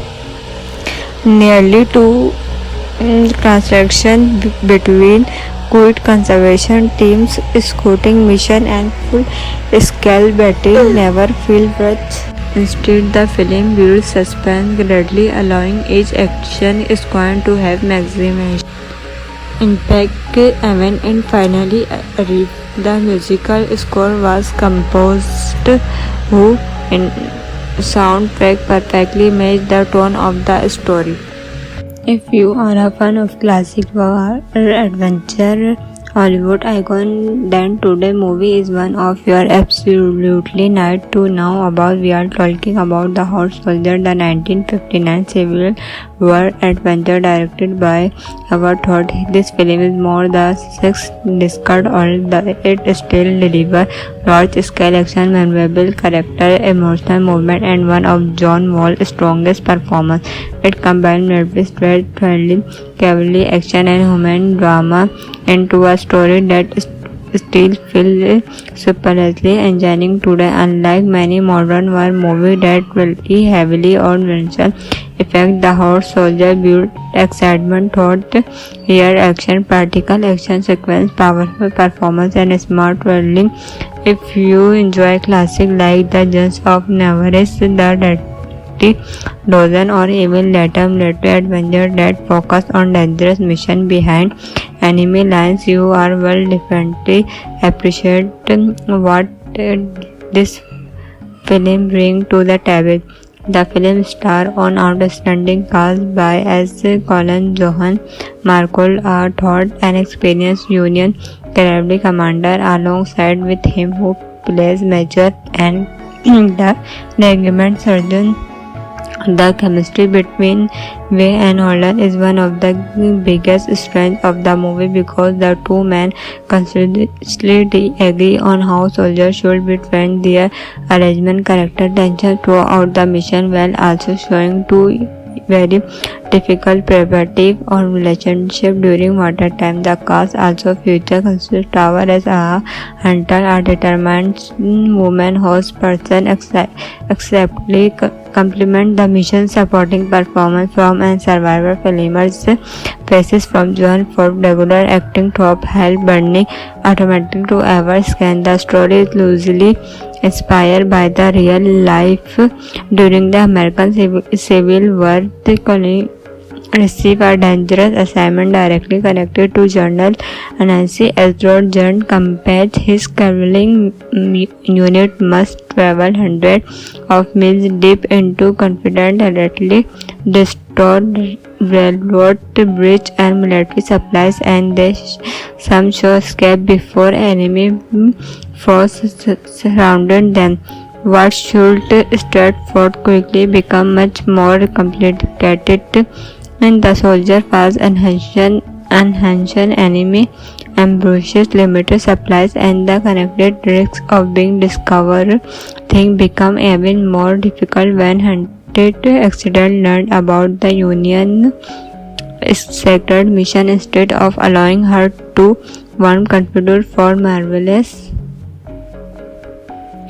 nearly two transaction between quick conservation teams, scouting mission, and full-scale battle never feel rushed. Instead, the film builds suspense gradually, allowing each action sequence to have maximum impact even in finally arrived. The musical score was composed who in soundtrack perfectly matched the tone of the story. If you are a fan of classic war adventure Hollywood icon, then today movie is one of your absolutely need to know about. We are talking about The Horse Soldier, the 1959 Civil War adventure directed by Howard Hawks. This film is more than 6 decades old. It still delivers large-scale action, memorable character, emotional movement, and one of John Wall's strongest performances. It combines military friendly cavalry action and human drama into a story that still feels surprisingly engaging today. Unlike many modern war movies that rely heavily on visual effects, The Horse Soldier built excitement throughout here. Action, practical action sequence, powerful performance, and smart writing. If you enjoy classics like The Guns of Navarre, The Dozen, or even later military adventure that focus on dangerous mission behind enemy lines, you are will definitely appreciate what this film brings to the table. The film stars an outstanding cast by as Colin Johan, Markle Todd, an experienced Union cavalry commander, alongside with him who plays Major and the regiment surgeon The chemistry between Wei and Holden is one of the biggest strengths of the movie because the two men constantly agree on how soldiers should be trained. Their arrangement character tension throughout the mission while also showing two very difficult preparative or relationship during wartime. The cast also features Constance Tower as a hunter, a determined woman host person, acceptably complement the mission supporting performance from and survivor filmers faces from John Ford, regular acting top Hal Bernie, automatic to ever scan. The story is loosely inspired by the real life during the American Civil War. The colony received a dangerous assignment directly connected to General Nancy Ezra John compared his cavalry unit must travel hundreds of miles deep into confidentially destroyed railroad bridge and military supplies, and they some show escape before enemy forces surrounded them. What should Stratford quickly become much more complicated when the soldier fast enhanced enemy ambushes, limited supplies, and the connected risks of being discovered. Things become even more difficult when Hunted accident learned about the Union sacred mission instead of allowing her to warn Confederate for marvelous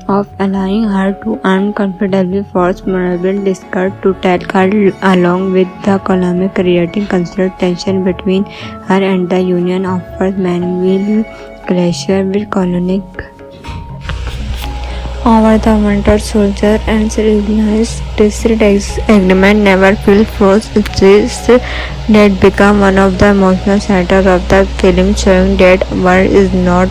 of allowing her to earn comfortably force Marvel discard to take her along with the column, creating constant tension between her and the Union offers Manuel Glacier with colonic over the Winter Soldier and recognized this agreement never feel forced. This that become one of the emotional centers of the film, showing that war is not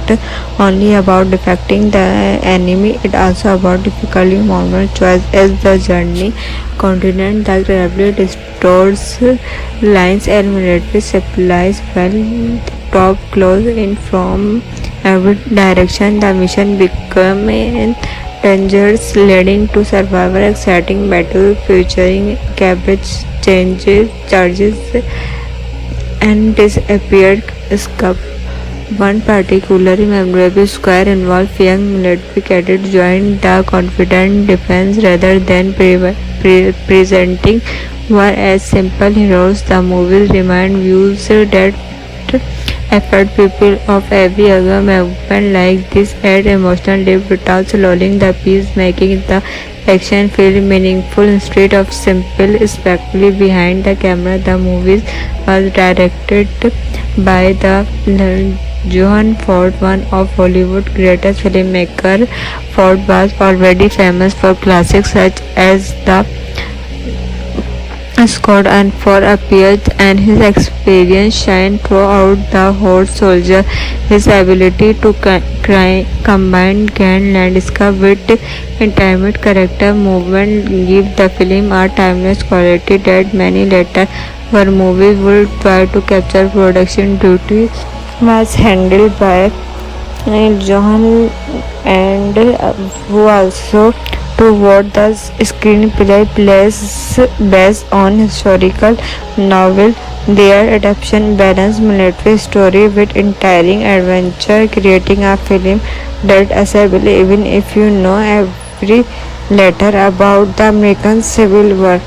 only about defecting the enemy, it also about difficulty moral choice as the journey continent that gradually restores lines and military supplies while top close in from every direction. The mission become dangerous, leading to survivor exciting battle featuring cabbage charges and disappeared escape. One particularly memorable square involved young military cadets joined the confident defense rather than presenting war as simple heroes. The movies remind viewers that effort people of every other movement like this add emotional depth without slowing the piece, making the action feel meaningful instead of simple spectacle behind the camera. The movie was directed by the John Ford, one of Hollywood's greatest filmmakers. Ford was already famous for classics such as The Scott and for appears, and his experience shine throughout the Horse Soldier. His ability to combine grand landscape with intimate character movement give the film a timeless quality that many later war movies would try to capture. Production duty was handled by John and who also to what the screenplay plays based on historical novel. Their adaptation balanced military story with enticing adventure, creating a film that accessible even if you know every letter about the American Civil War.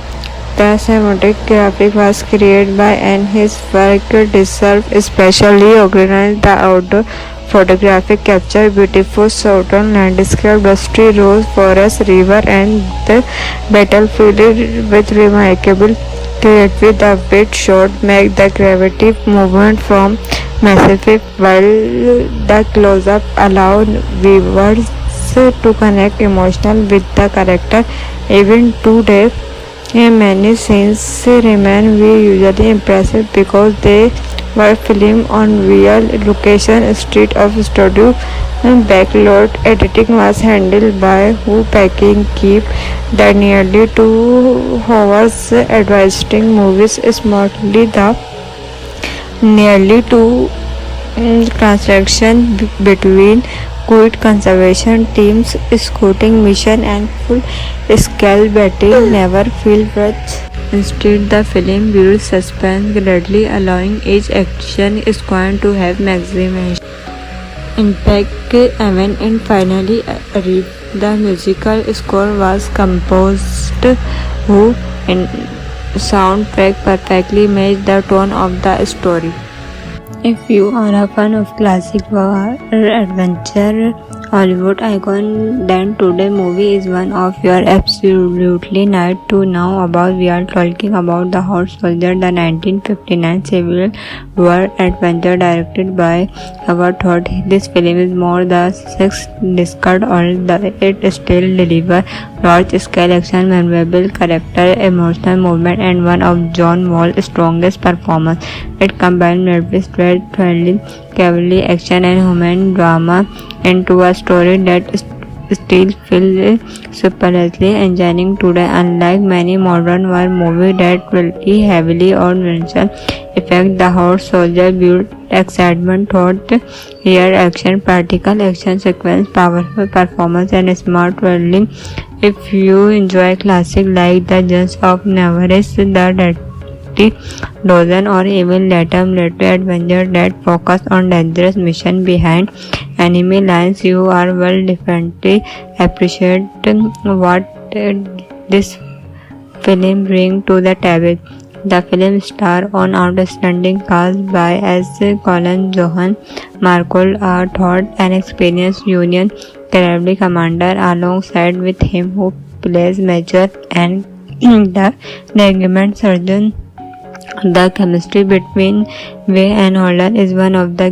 The cinematic graphic was created by and his work deserved especially organized the outdoor photographic capture beautiful southern landscape, dusty rose forest, river, and the battlefield with remarkable clarity. The weight shot make the gravity movement from massive, while the close-up allow viewers to connect emotional with the character. Even today, many scenes remain usually impressive because they were filmed on real location. Street of studio backlot editing was handled by who packing keep the nearly 2 hours advising movies smartly. The nearly two transaction between quit conservation teams, scouting mission, and full-scale battle never feel rushed. Instead, the film builds suspense gradually, allowing each action sequence to have maximum impact even in finally arrived. The musical score was composed who in soundtrack perfectly matched the tone of the story. If you are a fan of classic war adventure Hollywood icon, then today movie is one of your absolutely need to know about. We are talking about The Hot Soldier, the 1959 Civil War adventure directed by Howard Hawks. This film is more than 6 decades old. It still delivers large-scale action, memorable character, emotional movement, and one of John Wall's strongest performances. It combines military strength, thrilling cavalry action, and human drama into a story that still feels surprisingly engaging today. Unlike many modern war movies that rely heavily on visual effects, The Hot Soldier built excitement thought here action, practical action sequence, powerful performance, and smart twirling. If you enjoy classic like The Judge of Navarre, The Dozen, or even later military adventure that focus on dangerous mission behind enemy lines, you are will definitely appreciate what this film brings to the table. The film stars an outstanding cast by as Colin Johan, Markle R. Todd, an experienced Union cavalry commander, alongside with him who plays Major and the regiment sergeant. The chemistry between Way and Holden is one of the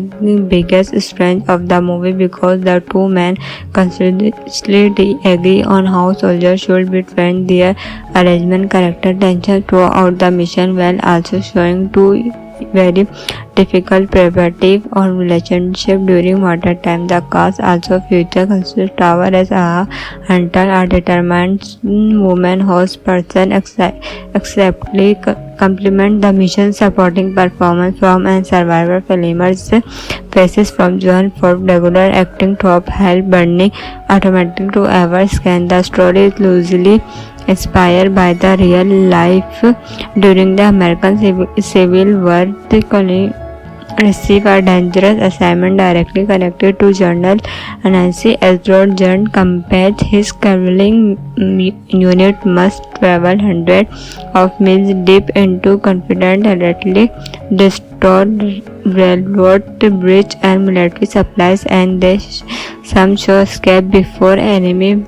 biggest strengths of the movie because the two men consistently agree on how soldiers should be trained. Their arrangement character tension throughout the mission while also showing two very difficult preparative on relationship during wartime. The cast also features Tower as a hunter, a determined woman host person, acceptably complement the mission supporting performance from and survivor filmers faces from John Ford regular acting top help burning automatic to ever scan. The story is loosely inspired by the real life during the American Civil War. The colony received a dangerous assignment directly connected to General Nancy Edward John compared his cavalry unit must travel hundreds of miles deep into confident territory, destroy railroad bridge and military supplies, and they some show escape before enemy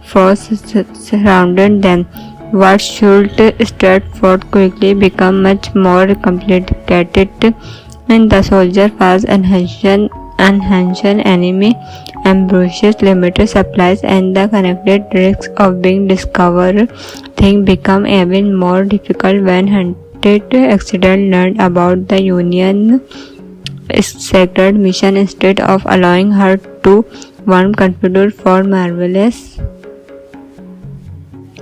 force surrounded them. What should Stratford quickly become much more complicated when the soldier fast enhanced enemy ambushes, limited supplies, and the connected risks of being discovered. Things become even more difficult when hunted accident learned about the Union sacred mission instead of allowing her to one confederate for marvelous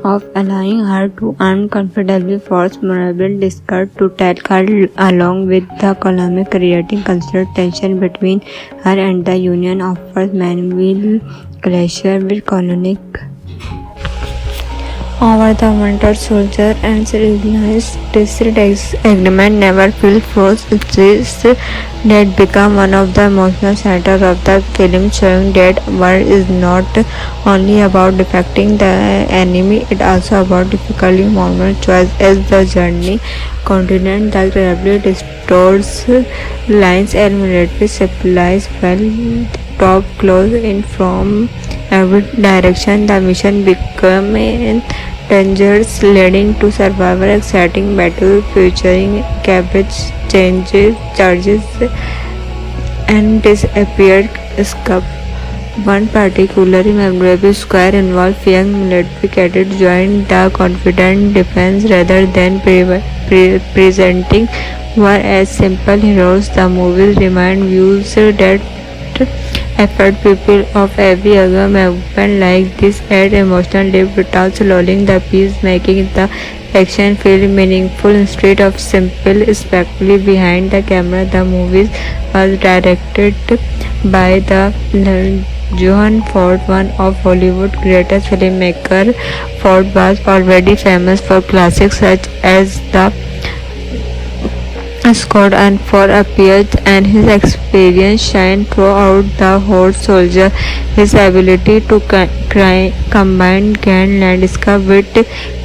of allowing her to earn comfortably force memorable discard to take her along with the column, creating constant tension between her and the Union offers Manuel Glacier with colonic over the Winter Soldier and realized this agreement never feel forced. This that become one of the emotional centers of the film, showing that war is not only about defecting the enemy, it also about difficulty moment choice as the journey continent. The gradually restores lines and military supplies while top close in from every direction. The mission became dangerous, leading to survivor exciting battle featuring cabbage charges and disappeared escape. One particularly memorable square involved young military cadets joined the confident defense rather than presenting war as simple heroes. The movies remind viewers that effort people of every other movement like this add emotional depth without slowing the piece, making the action feel meaningful instead of simple spectacle behind the camera. The movie was directed by the Johan Ford, one of Hollywood's greatest filmmakers. Ford was already famous for classics such as The Escort and For Appears, and his experience shined throughout The Horse Soldier. His ability to combine grand landscape with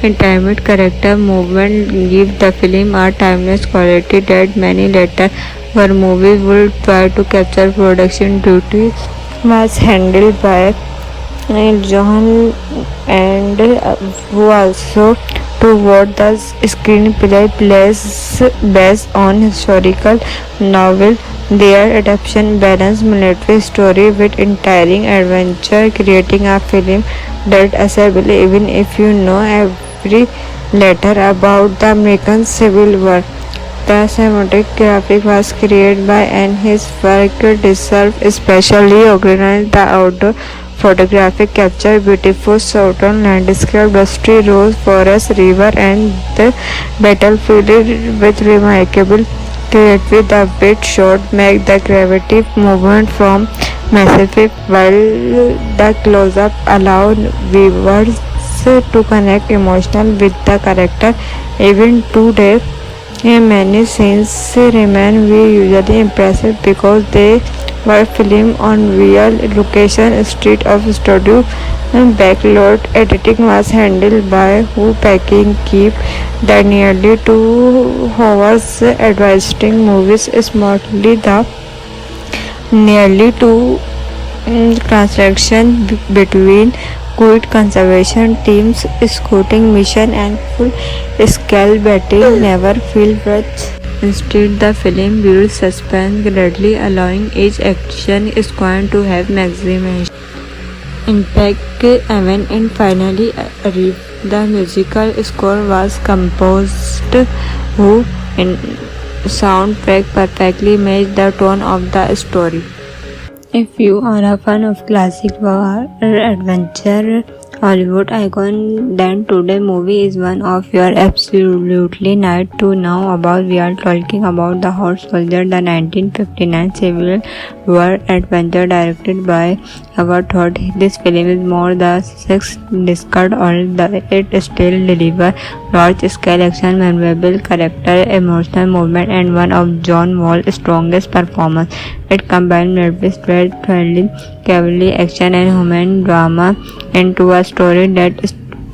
intimate character movement give the film a timeless quality that many later movies would try to capture. Production duty was handled by Johan and who also to what the screenplay plays based on historical novel. Their adaptation balanced military story with entertaining adventure, creating a film that accessible even if you know every letter about the American Civil War. The cinematic graphic was created by and his work deserves especially organized the outdoor photographic capture beautiful southern landscape, dusty rose forest, river, and the battlefield with remarkable creativity. The bit shot make the gravity movement from massive, while the close-up allow viewers to connect emotional with the character. Even today, many scenes remain usually impressive because they were filmed on real location instead of studio backlot. Editing was handled by Who Packing keep the nearly 2 hours advising movies smartly. The nearly two transaction between quick conservation teams, scouting mission, and full-scale battle never feel rushed. Instead, the film builds suspense gradually, allowing each action sequence to have maximum impact even and finally arrive. The musical score was composed who in soundtrack perfectly matched the tone of the story. If you are a fan of classic war adventure Hollywood icon, then today movie is one of your absolutely need to know about. We are talking about The Horse Soldier, the 1959 Civil War adventure directed by Howard Hawks. This film is more than 6 decades old. It still delivers large-scale action, memorable character, emotional movement, and one of John Wall's strongest performances. It combines military strength, thrilling cavalry action, and human drama into a story that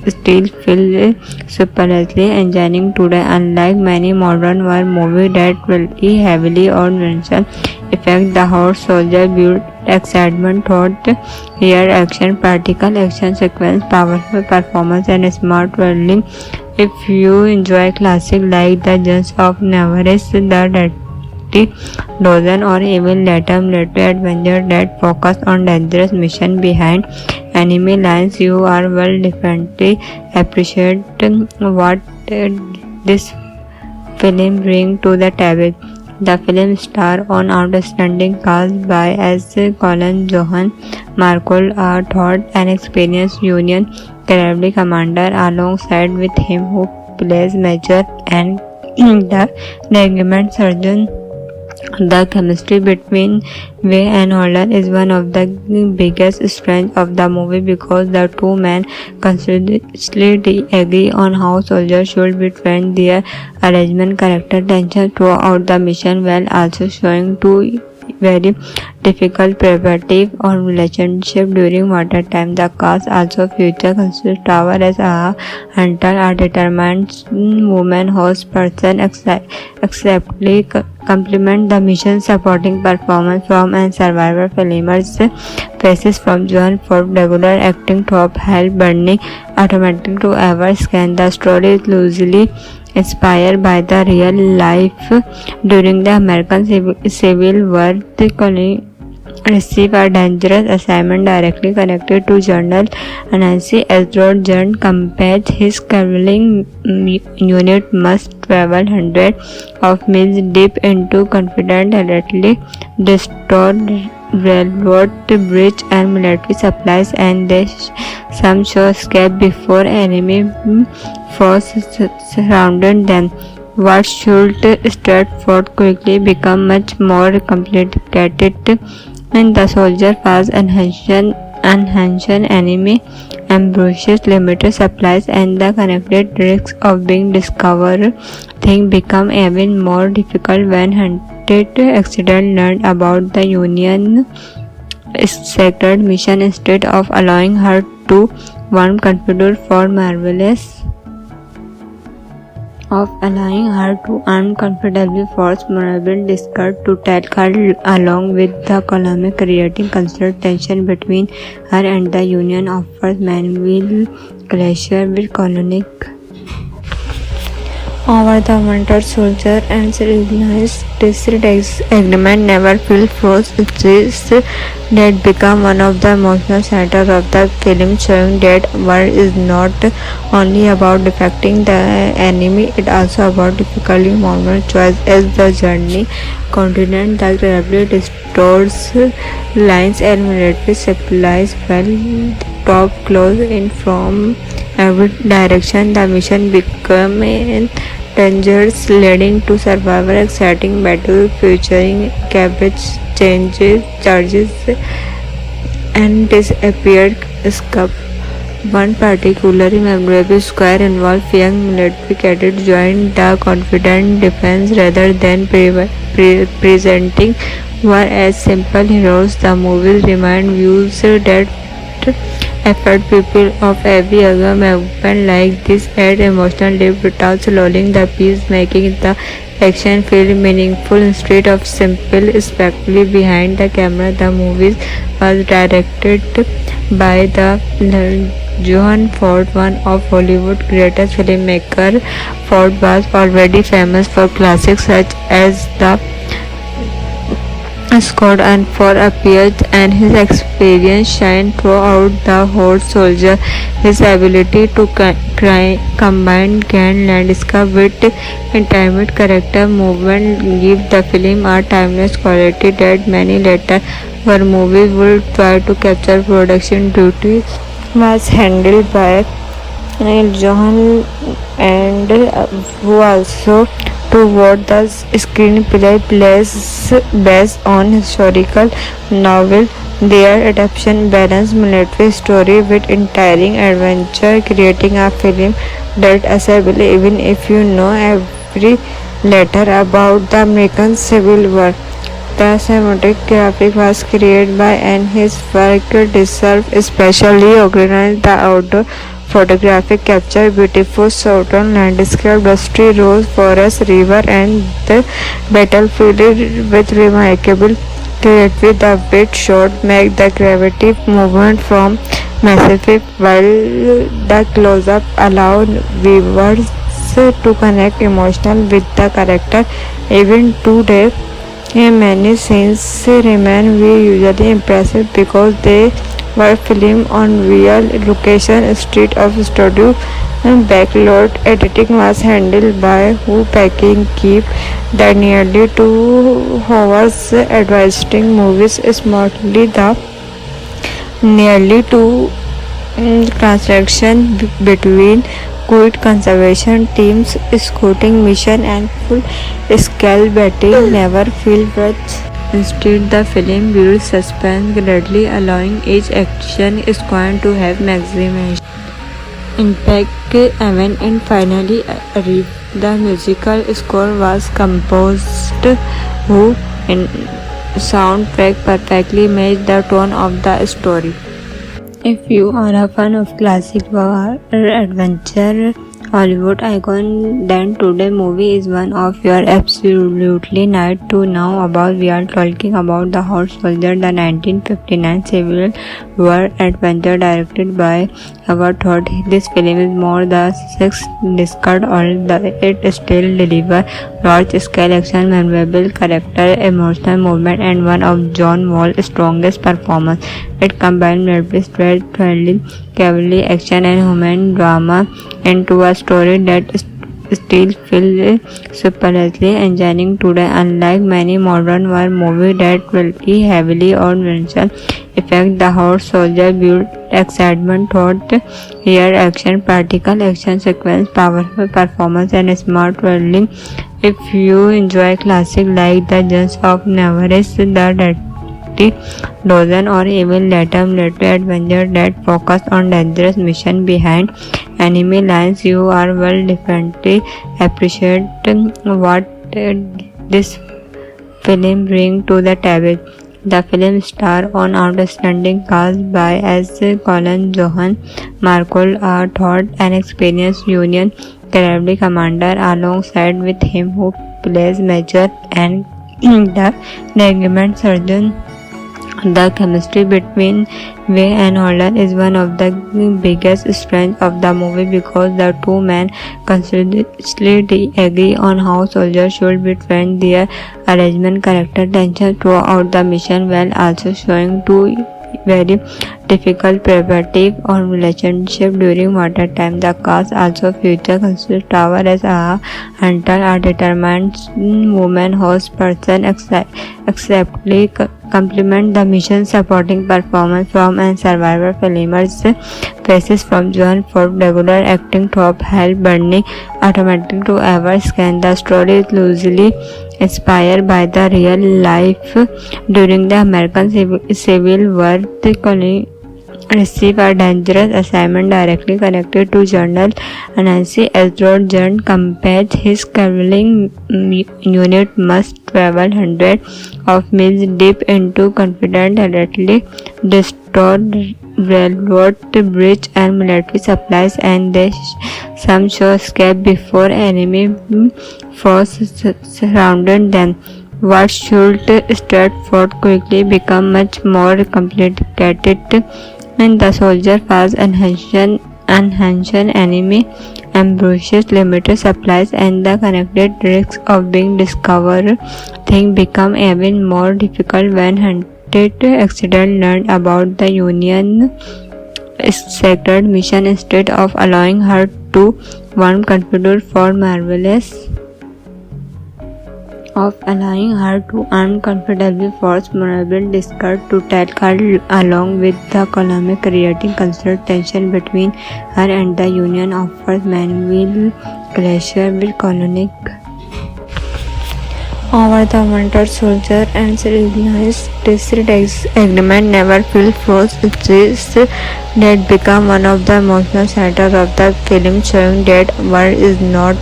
still feels surprisingly engaging today. Unlike many modern war movies that rely heavily on visual effects, The Horse Soldier built excitement throughout here. Action, practical action sequence, powerful performance, and smart writing. If you enjoy classics like The Guns of Navarre, The Dozen, or even later military adventure that focus on dangerous mission behind enemy lines, you are will definitely appreciate what this film brings to the table. The film stars an outstanding cast by as Colin Johan, Markle Todd, an experienced Union cavalry commander, alongside with him who plays Major and the regiment sergeant. The chemistry between Way and Holden is one of the biggest strengths of the movie because the two men consistently agree on how soldiers should be trained. Their arrangement character tension throughout the mission while also showing two very difficult preparative or relationship during wartime. The cast also features Tower as a hunter, a determined woman host person, acceptably complement the mission supporting performance from and survivor filmers faces from John Ford. Regular acting top help burning automatic to ever scan. The story is loosely inspired by the real life during the American Civil War. The colony received a dangerous assignment directly connected to General Nancy Ezra John Campbell. His cavalry unit must travel hundreds of miles deep into confidentially destroyed railroad bridge and military supplies, and they some show escape before enemy forces surrounded them. What should Stratford quickly become much more complicated And the soldier was enhanced enemy ambushes, limited supplies, and the connected risks of being discovered. Things become even more difficult when Hunted accident learned about the Union sacred mission. Instead of allowing her to warm confidence for marvelous of allowing her to earn comfortably force Marabel discard to take her along with the column, creating constant tension between her and the Union offers Manuel Glacier with colonic over the Winter Soldier and recognized this agreement never fell froze. This that become one of the emotional centers of the film, showing that war is not only about defecting the enemy, it also about difficulty moral choice as the journey continent. The gravely distorts lines and military supplies well top close in from every direction. The mission became dangerous, leading to survival exciting battle featuring cabbage charges and disappeared escape. One particularly memorable square involved young military cadets joined the confident defense rather than presenting war as simple heroes. The movies remind viewers that effort people of every other movement like this add emotional depth without slowing the piece, making the action feel meaningful instead of simple spectacle behind the camera. The movie was directed by the John Ford, one of Hollywood's greatest filmmakers. Ford was already famous for classics such as The Scott and for appeared, and his experience shined throughout The Horse Soldier. His ability to combine grand landscape with intimate character movement give the film a timeless quality that many later movies will try to capture. Production duty was handled by Johan and who also to what the screenplay plays based on historical novel. Their adaptation balanced military story with enticing adventure, creating a film that accessible even if you know every letter about the American Civil War. The cinematic graphic was created by and his work deserves especially organized. The outdoor photographic capture beautiful southern landscape, dusty rose forest, river, and the battlefield with remarkable clarity. The weight shot make the gravity movement from massive, while the close-up allow viewers to connect emotional with the character. Even today, many scenes remain usually impressive because they were filmed on real location instead of studio. Backlot editing was handled by Who Packing keep the nearly 2 hours advising movies smartly. The nearly 2 transaction between quick conservation teams, scouting mission, and full-scale battle never feel rushed. Instead, the film builds suspense gradually, allowing each action sequence to have maximum impact even in finally arrived. The musical score was composed who in soundtrack perfectly matched the tone of the story. If you are a fan of classic war adventure Hollywood icon, then today movie is one of your absolutely need to know about. We are talking about The Horse Soldier, the 1959 Civil War adventure directed by Howard Hawks. This film is more than 6 decades old. It still delivers large-scale action, memorable character, emotional movement, and one of John Wall's strongest performances. It combines military threat, thrilling cavalry action, and human drama into a story that still feels surprisingly engaging today. Unlike many modern war movies that rely heavily on visual effects, The Horse Soldier built excitement throughout. Here, action, practical action sequence, powerful performance, and smart twirling. If you enjoy classics like The Guns of Navarre, The City, Dozen, or even later military adventures that focus on dangerous mission behind enemy lines. You are will definitely appreciate what this film bring to the table. The film stars an outstanding cast by as Colin Johan, Markle, a thought and experienced Union cavalry commander, alongside with him who plays Major and the regiment sergeant. The chemistry between Way and Holden is one of the biggest strengths of the movie because the two men consistently agree on how soldiers should be trained. Their arrangement character tension throughout the mission while also showing two very difficult perspective on relationship during wartime. The cast also features Constance Tower as a hunter, a determined woman whose person acceptably complement the mission supporting performance from and survivor filmers faces from Joan Ford regular acting top help burning automatic to ever scan. The story is loosely inspired by the real life during the American Civil War. The colony received a dangerous assignment directly connected to General Nancy Edward John compared his cavalry unit must travel hundreds of miles deep into confident territory, restored railroad bridge and military supplies, and they some show escape before enemy force surrounded them. What should Stratford quickly become much more complicated and the soldier fast enhanced enemy ambushes, limited supplies, and the connected risks of being discovered. Things become even more difficult when hunted accident learned about the Union sacred mission instead of allowing her to one confederate for marvelous of allowing her to uncomfortably force Marble discard to take her along with the column, creating constant tension between her and the Union offers Manuel Glacier with colonic over the Winter Soldier and realized this agreement never fell forced. This that become one of the emotional centers of the film, showing that war is not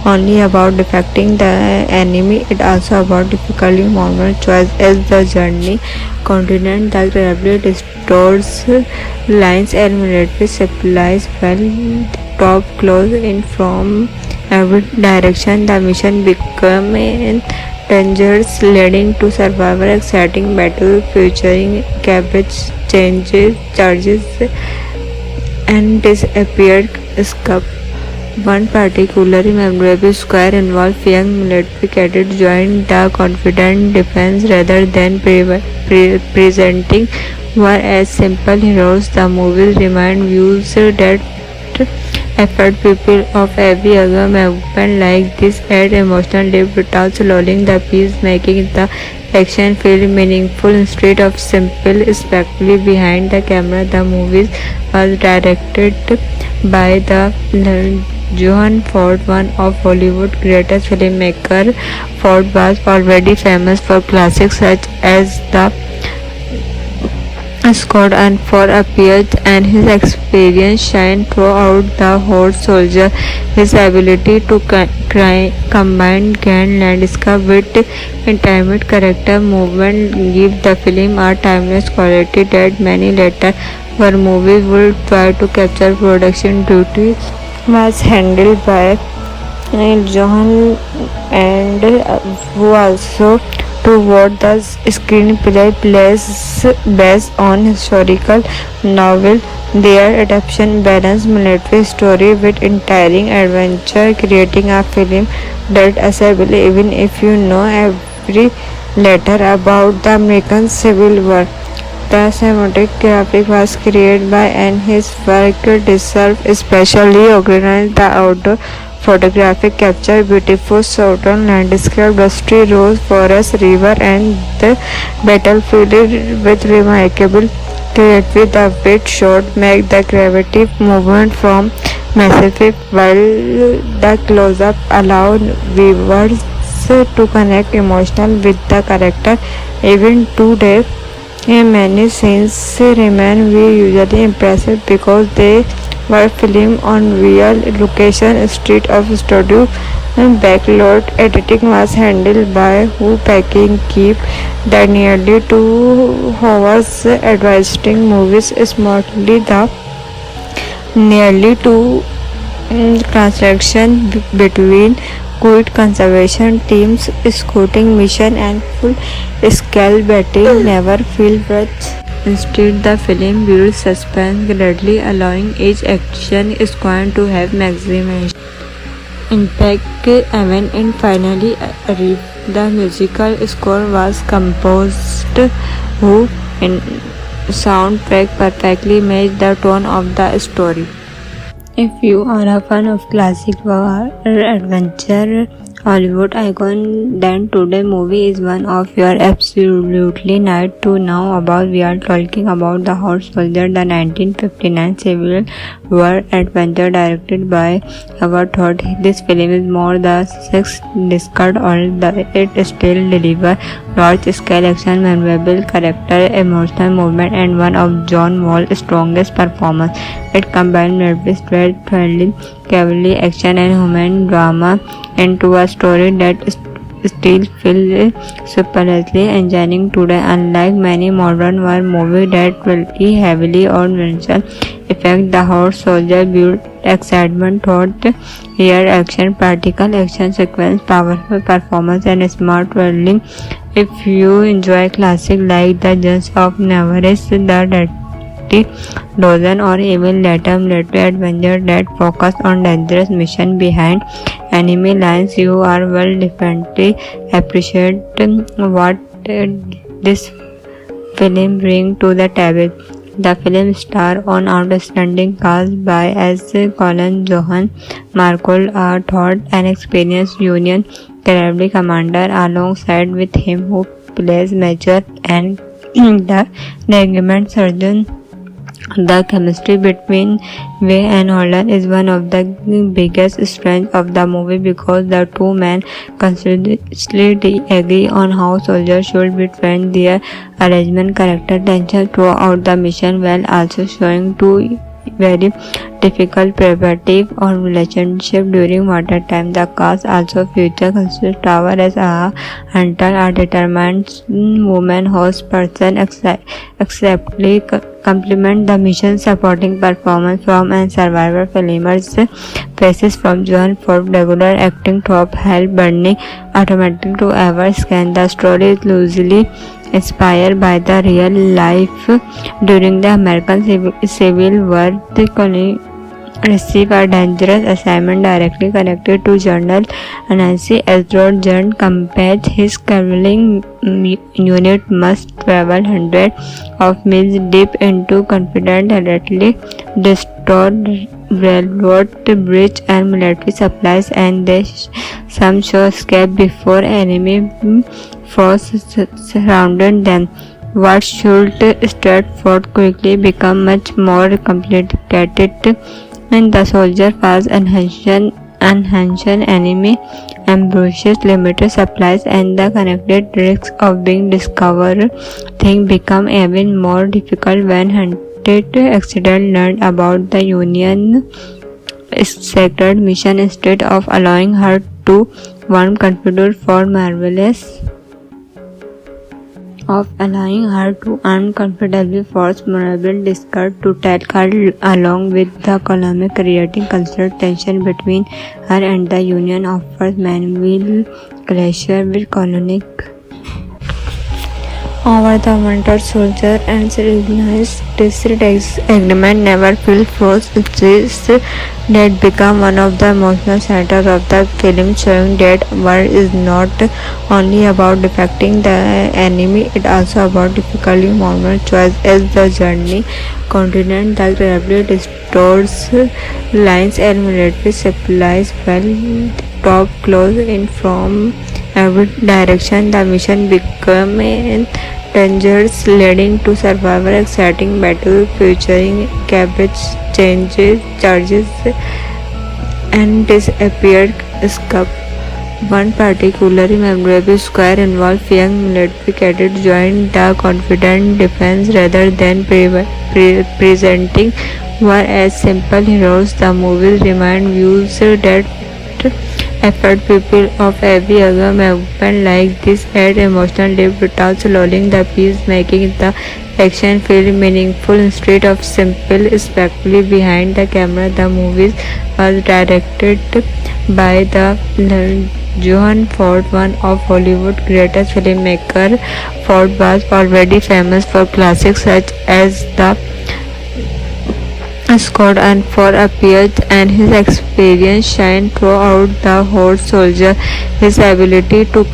only about defecting the enemy, it also about difficulty moral choice as the journey continues. The gravely restores lines and military supplies while top close in from every direction. The mission became dangerous, leading to survivor exciting battle featuring cabbage charges and disappeared escape. One particularly memorable square involved young military cadets joined the confident defense rather than presenting war as simple heroes. The movies remind viewers that effort people of every other movement like this add emotional depth without slowing the piece, making the action feel meaningful instead of simple spectacle behind the camera. The movie was directed by the John Ford, one of Hollywood's greatest filmmakers. Ford was already famous for classics such as The Scott and for appeared, and his experience shine throughout the Horse Soldier. His ability to combine grand landscape with intimate character movement give the film a timeless quality that many later war movies will try to capture. Production duty was handled by Johan and who also to what the screenplay plays based on historical novel. Their adaptation balanced military story with entertaining adventure, creating a film that accessible even if you know every letter about the American Civil War. The cinematic graphic was created by and his work deserves especially organized the outdoor photographic capture beautiful southern landscape, dusty rose forest, river, and the battlefield with remarkable clarity. The weight shot make the gravity movement from massive, while the close-up allow viewers to connect emotional with the character. Even today, Many scenes remain usually impressive because they were filmed on real location instead of studio backlot. Editing was handled by Who Packing keep the nearly 2 hours advising movies smartly. The nearly two transaction between quick conservation teams, scouting mission and full-scale battle never feel rushed. Instead, the film builds suspense gradually, allowing each action sequence to have maximum impact even in finally arrived. The musical score was composed who in soundtrack perfectly matched the tone of the story. If you are a fan of classic war adventure Hollywood icon, then today movie is one of your absolutely need to know about. We are talking about The Hot Soldier, the 1959 Civil War adventure directed by Howard Hawks. This film is more than 6 decades old. It still delivers large-scale action, memorable character, emotional movement, and one of John Wall's strongest performances. It combines nervous threat, thrilling cavalry action, and human drama into a story that still feels surprisingly engaging today. Unlike many modern war movies that rely heavily on visual effects, The Hot Soldier built excitement throughout here. Action, practical action sequence, powerful performance, and smart writing. If you enjoy classic like The Guns of Navarre, The Dozen, or even later military adventure that focus on dangerous mission behind enemy lines, you are will definitely appreciate what this film bring to the table. The film star on outstanding cast by as Colin Johan, Markle Todd, an experienced Union cavalry commander, alongside with him who plays Major and the regiment sergeant. The chemistry between Way and Holden is one of the biggest strengths of the movie because the two men consistently agree on how soldiers should be trained. Their arrangement character tension throughout the mission while also showing two very difficult preparative or relationship during wartime. The cast also features Constance Tower as a hunter, a determined woman host person, acceptably complement the mission supporting performance from and survivor filmers faces from John Ford. Regular acting top help Bernie automatic to ever scan. The story is loosely inspired by the real life during the American Civil War. The colony received a dangerous assignment directly connected to General Nancy Ezra John compared his cavalry unit must travel hundreds of miles deep into confident territory, destroy railroad bridge and military supplies, and they some show escape before enemy forces surrounded them. What should Stratford quickly become much more complicated when the soldier fast enhanced enemy ambushes, limited supplies, and the connected risks of being discovered. Things become even more difficult when Hunted accident learned about the Union sacred mission instead of allowing her to warn Confederate for marvelous of allowing her to earn comfortably force Marable discard to take her along with the column, creating constant tension between her and the Union offers Manuel Glacier with colonic over the Winter Soldier and recognized this agreement never feel forced. That become one of the emotional centers of the film, showing that war is not only about defeating the enemy, it also about difficulty moral choice. As the journey continues, the gravely restores lines and military supplies well top close in from every direction. The mission became dangerous, leading to survivor exciting battle featuring cabbage charges and disappeared escape. One particularly memorable square involved young military cadets joined the confident defense rather than presenting war as simple heroes. The movies remind viewers that effort people of every other movement like this add emotional depth without slowing the piece, making the action feel meaningful instead of simple spectacle behind the camera. The movie was directed by the John Ford, one of Hollywood's greatest filmmakers. Ford was already famous for classics such as The Scott and for appears, and his experience shine throughout the Horse Soldier. His ability to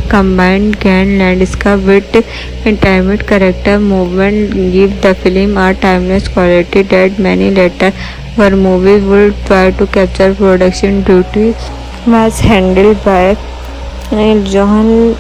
combine grand landscape with intimate character movement give the film a timeless quality that many later movies would try to capture. Production duty was handled by John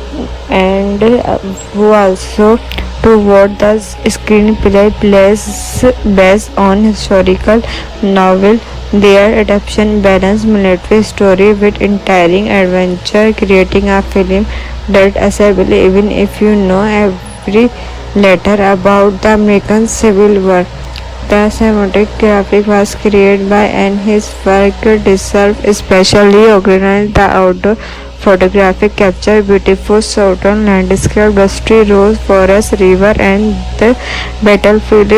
and who also wrote the screenplay plays based on historical novel. Their adaptation balanced military story with inspiring adventure, creating a film that accessible even if you know every letter about the American Civil War. The cinematic graphic was created by and his work deserved especially organized the outdoor photographic capture beautiful southern landscape, dusty rose forest, river, and the battlefield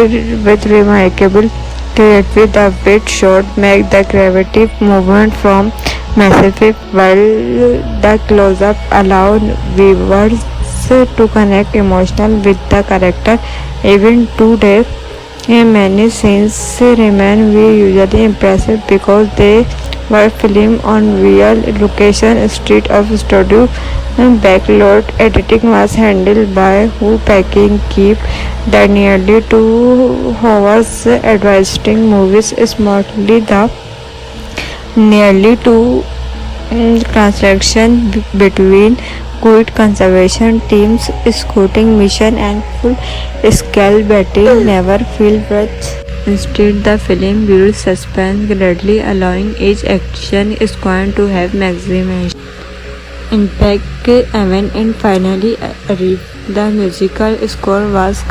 with remarkable creativity. The weight shot make the gravity movement from massive, while the close-up allow viewers to connect emotional with the character. Even today, many scenes remain usually impressive because they were filmed on real location instead of studio backlot. Editing was handled by Who Packing keep the nearly 2 hours advising movies smartly. The nearly 2 transaction between quick conservation teams, scouting mission, and full-scale battle never feel rushed. Instead, the film builds suspense gradually, allowing each action sequence to have maximum impact. Even in finally arrived, the musical score was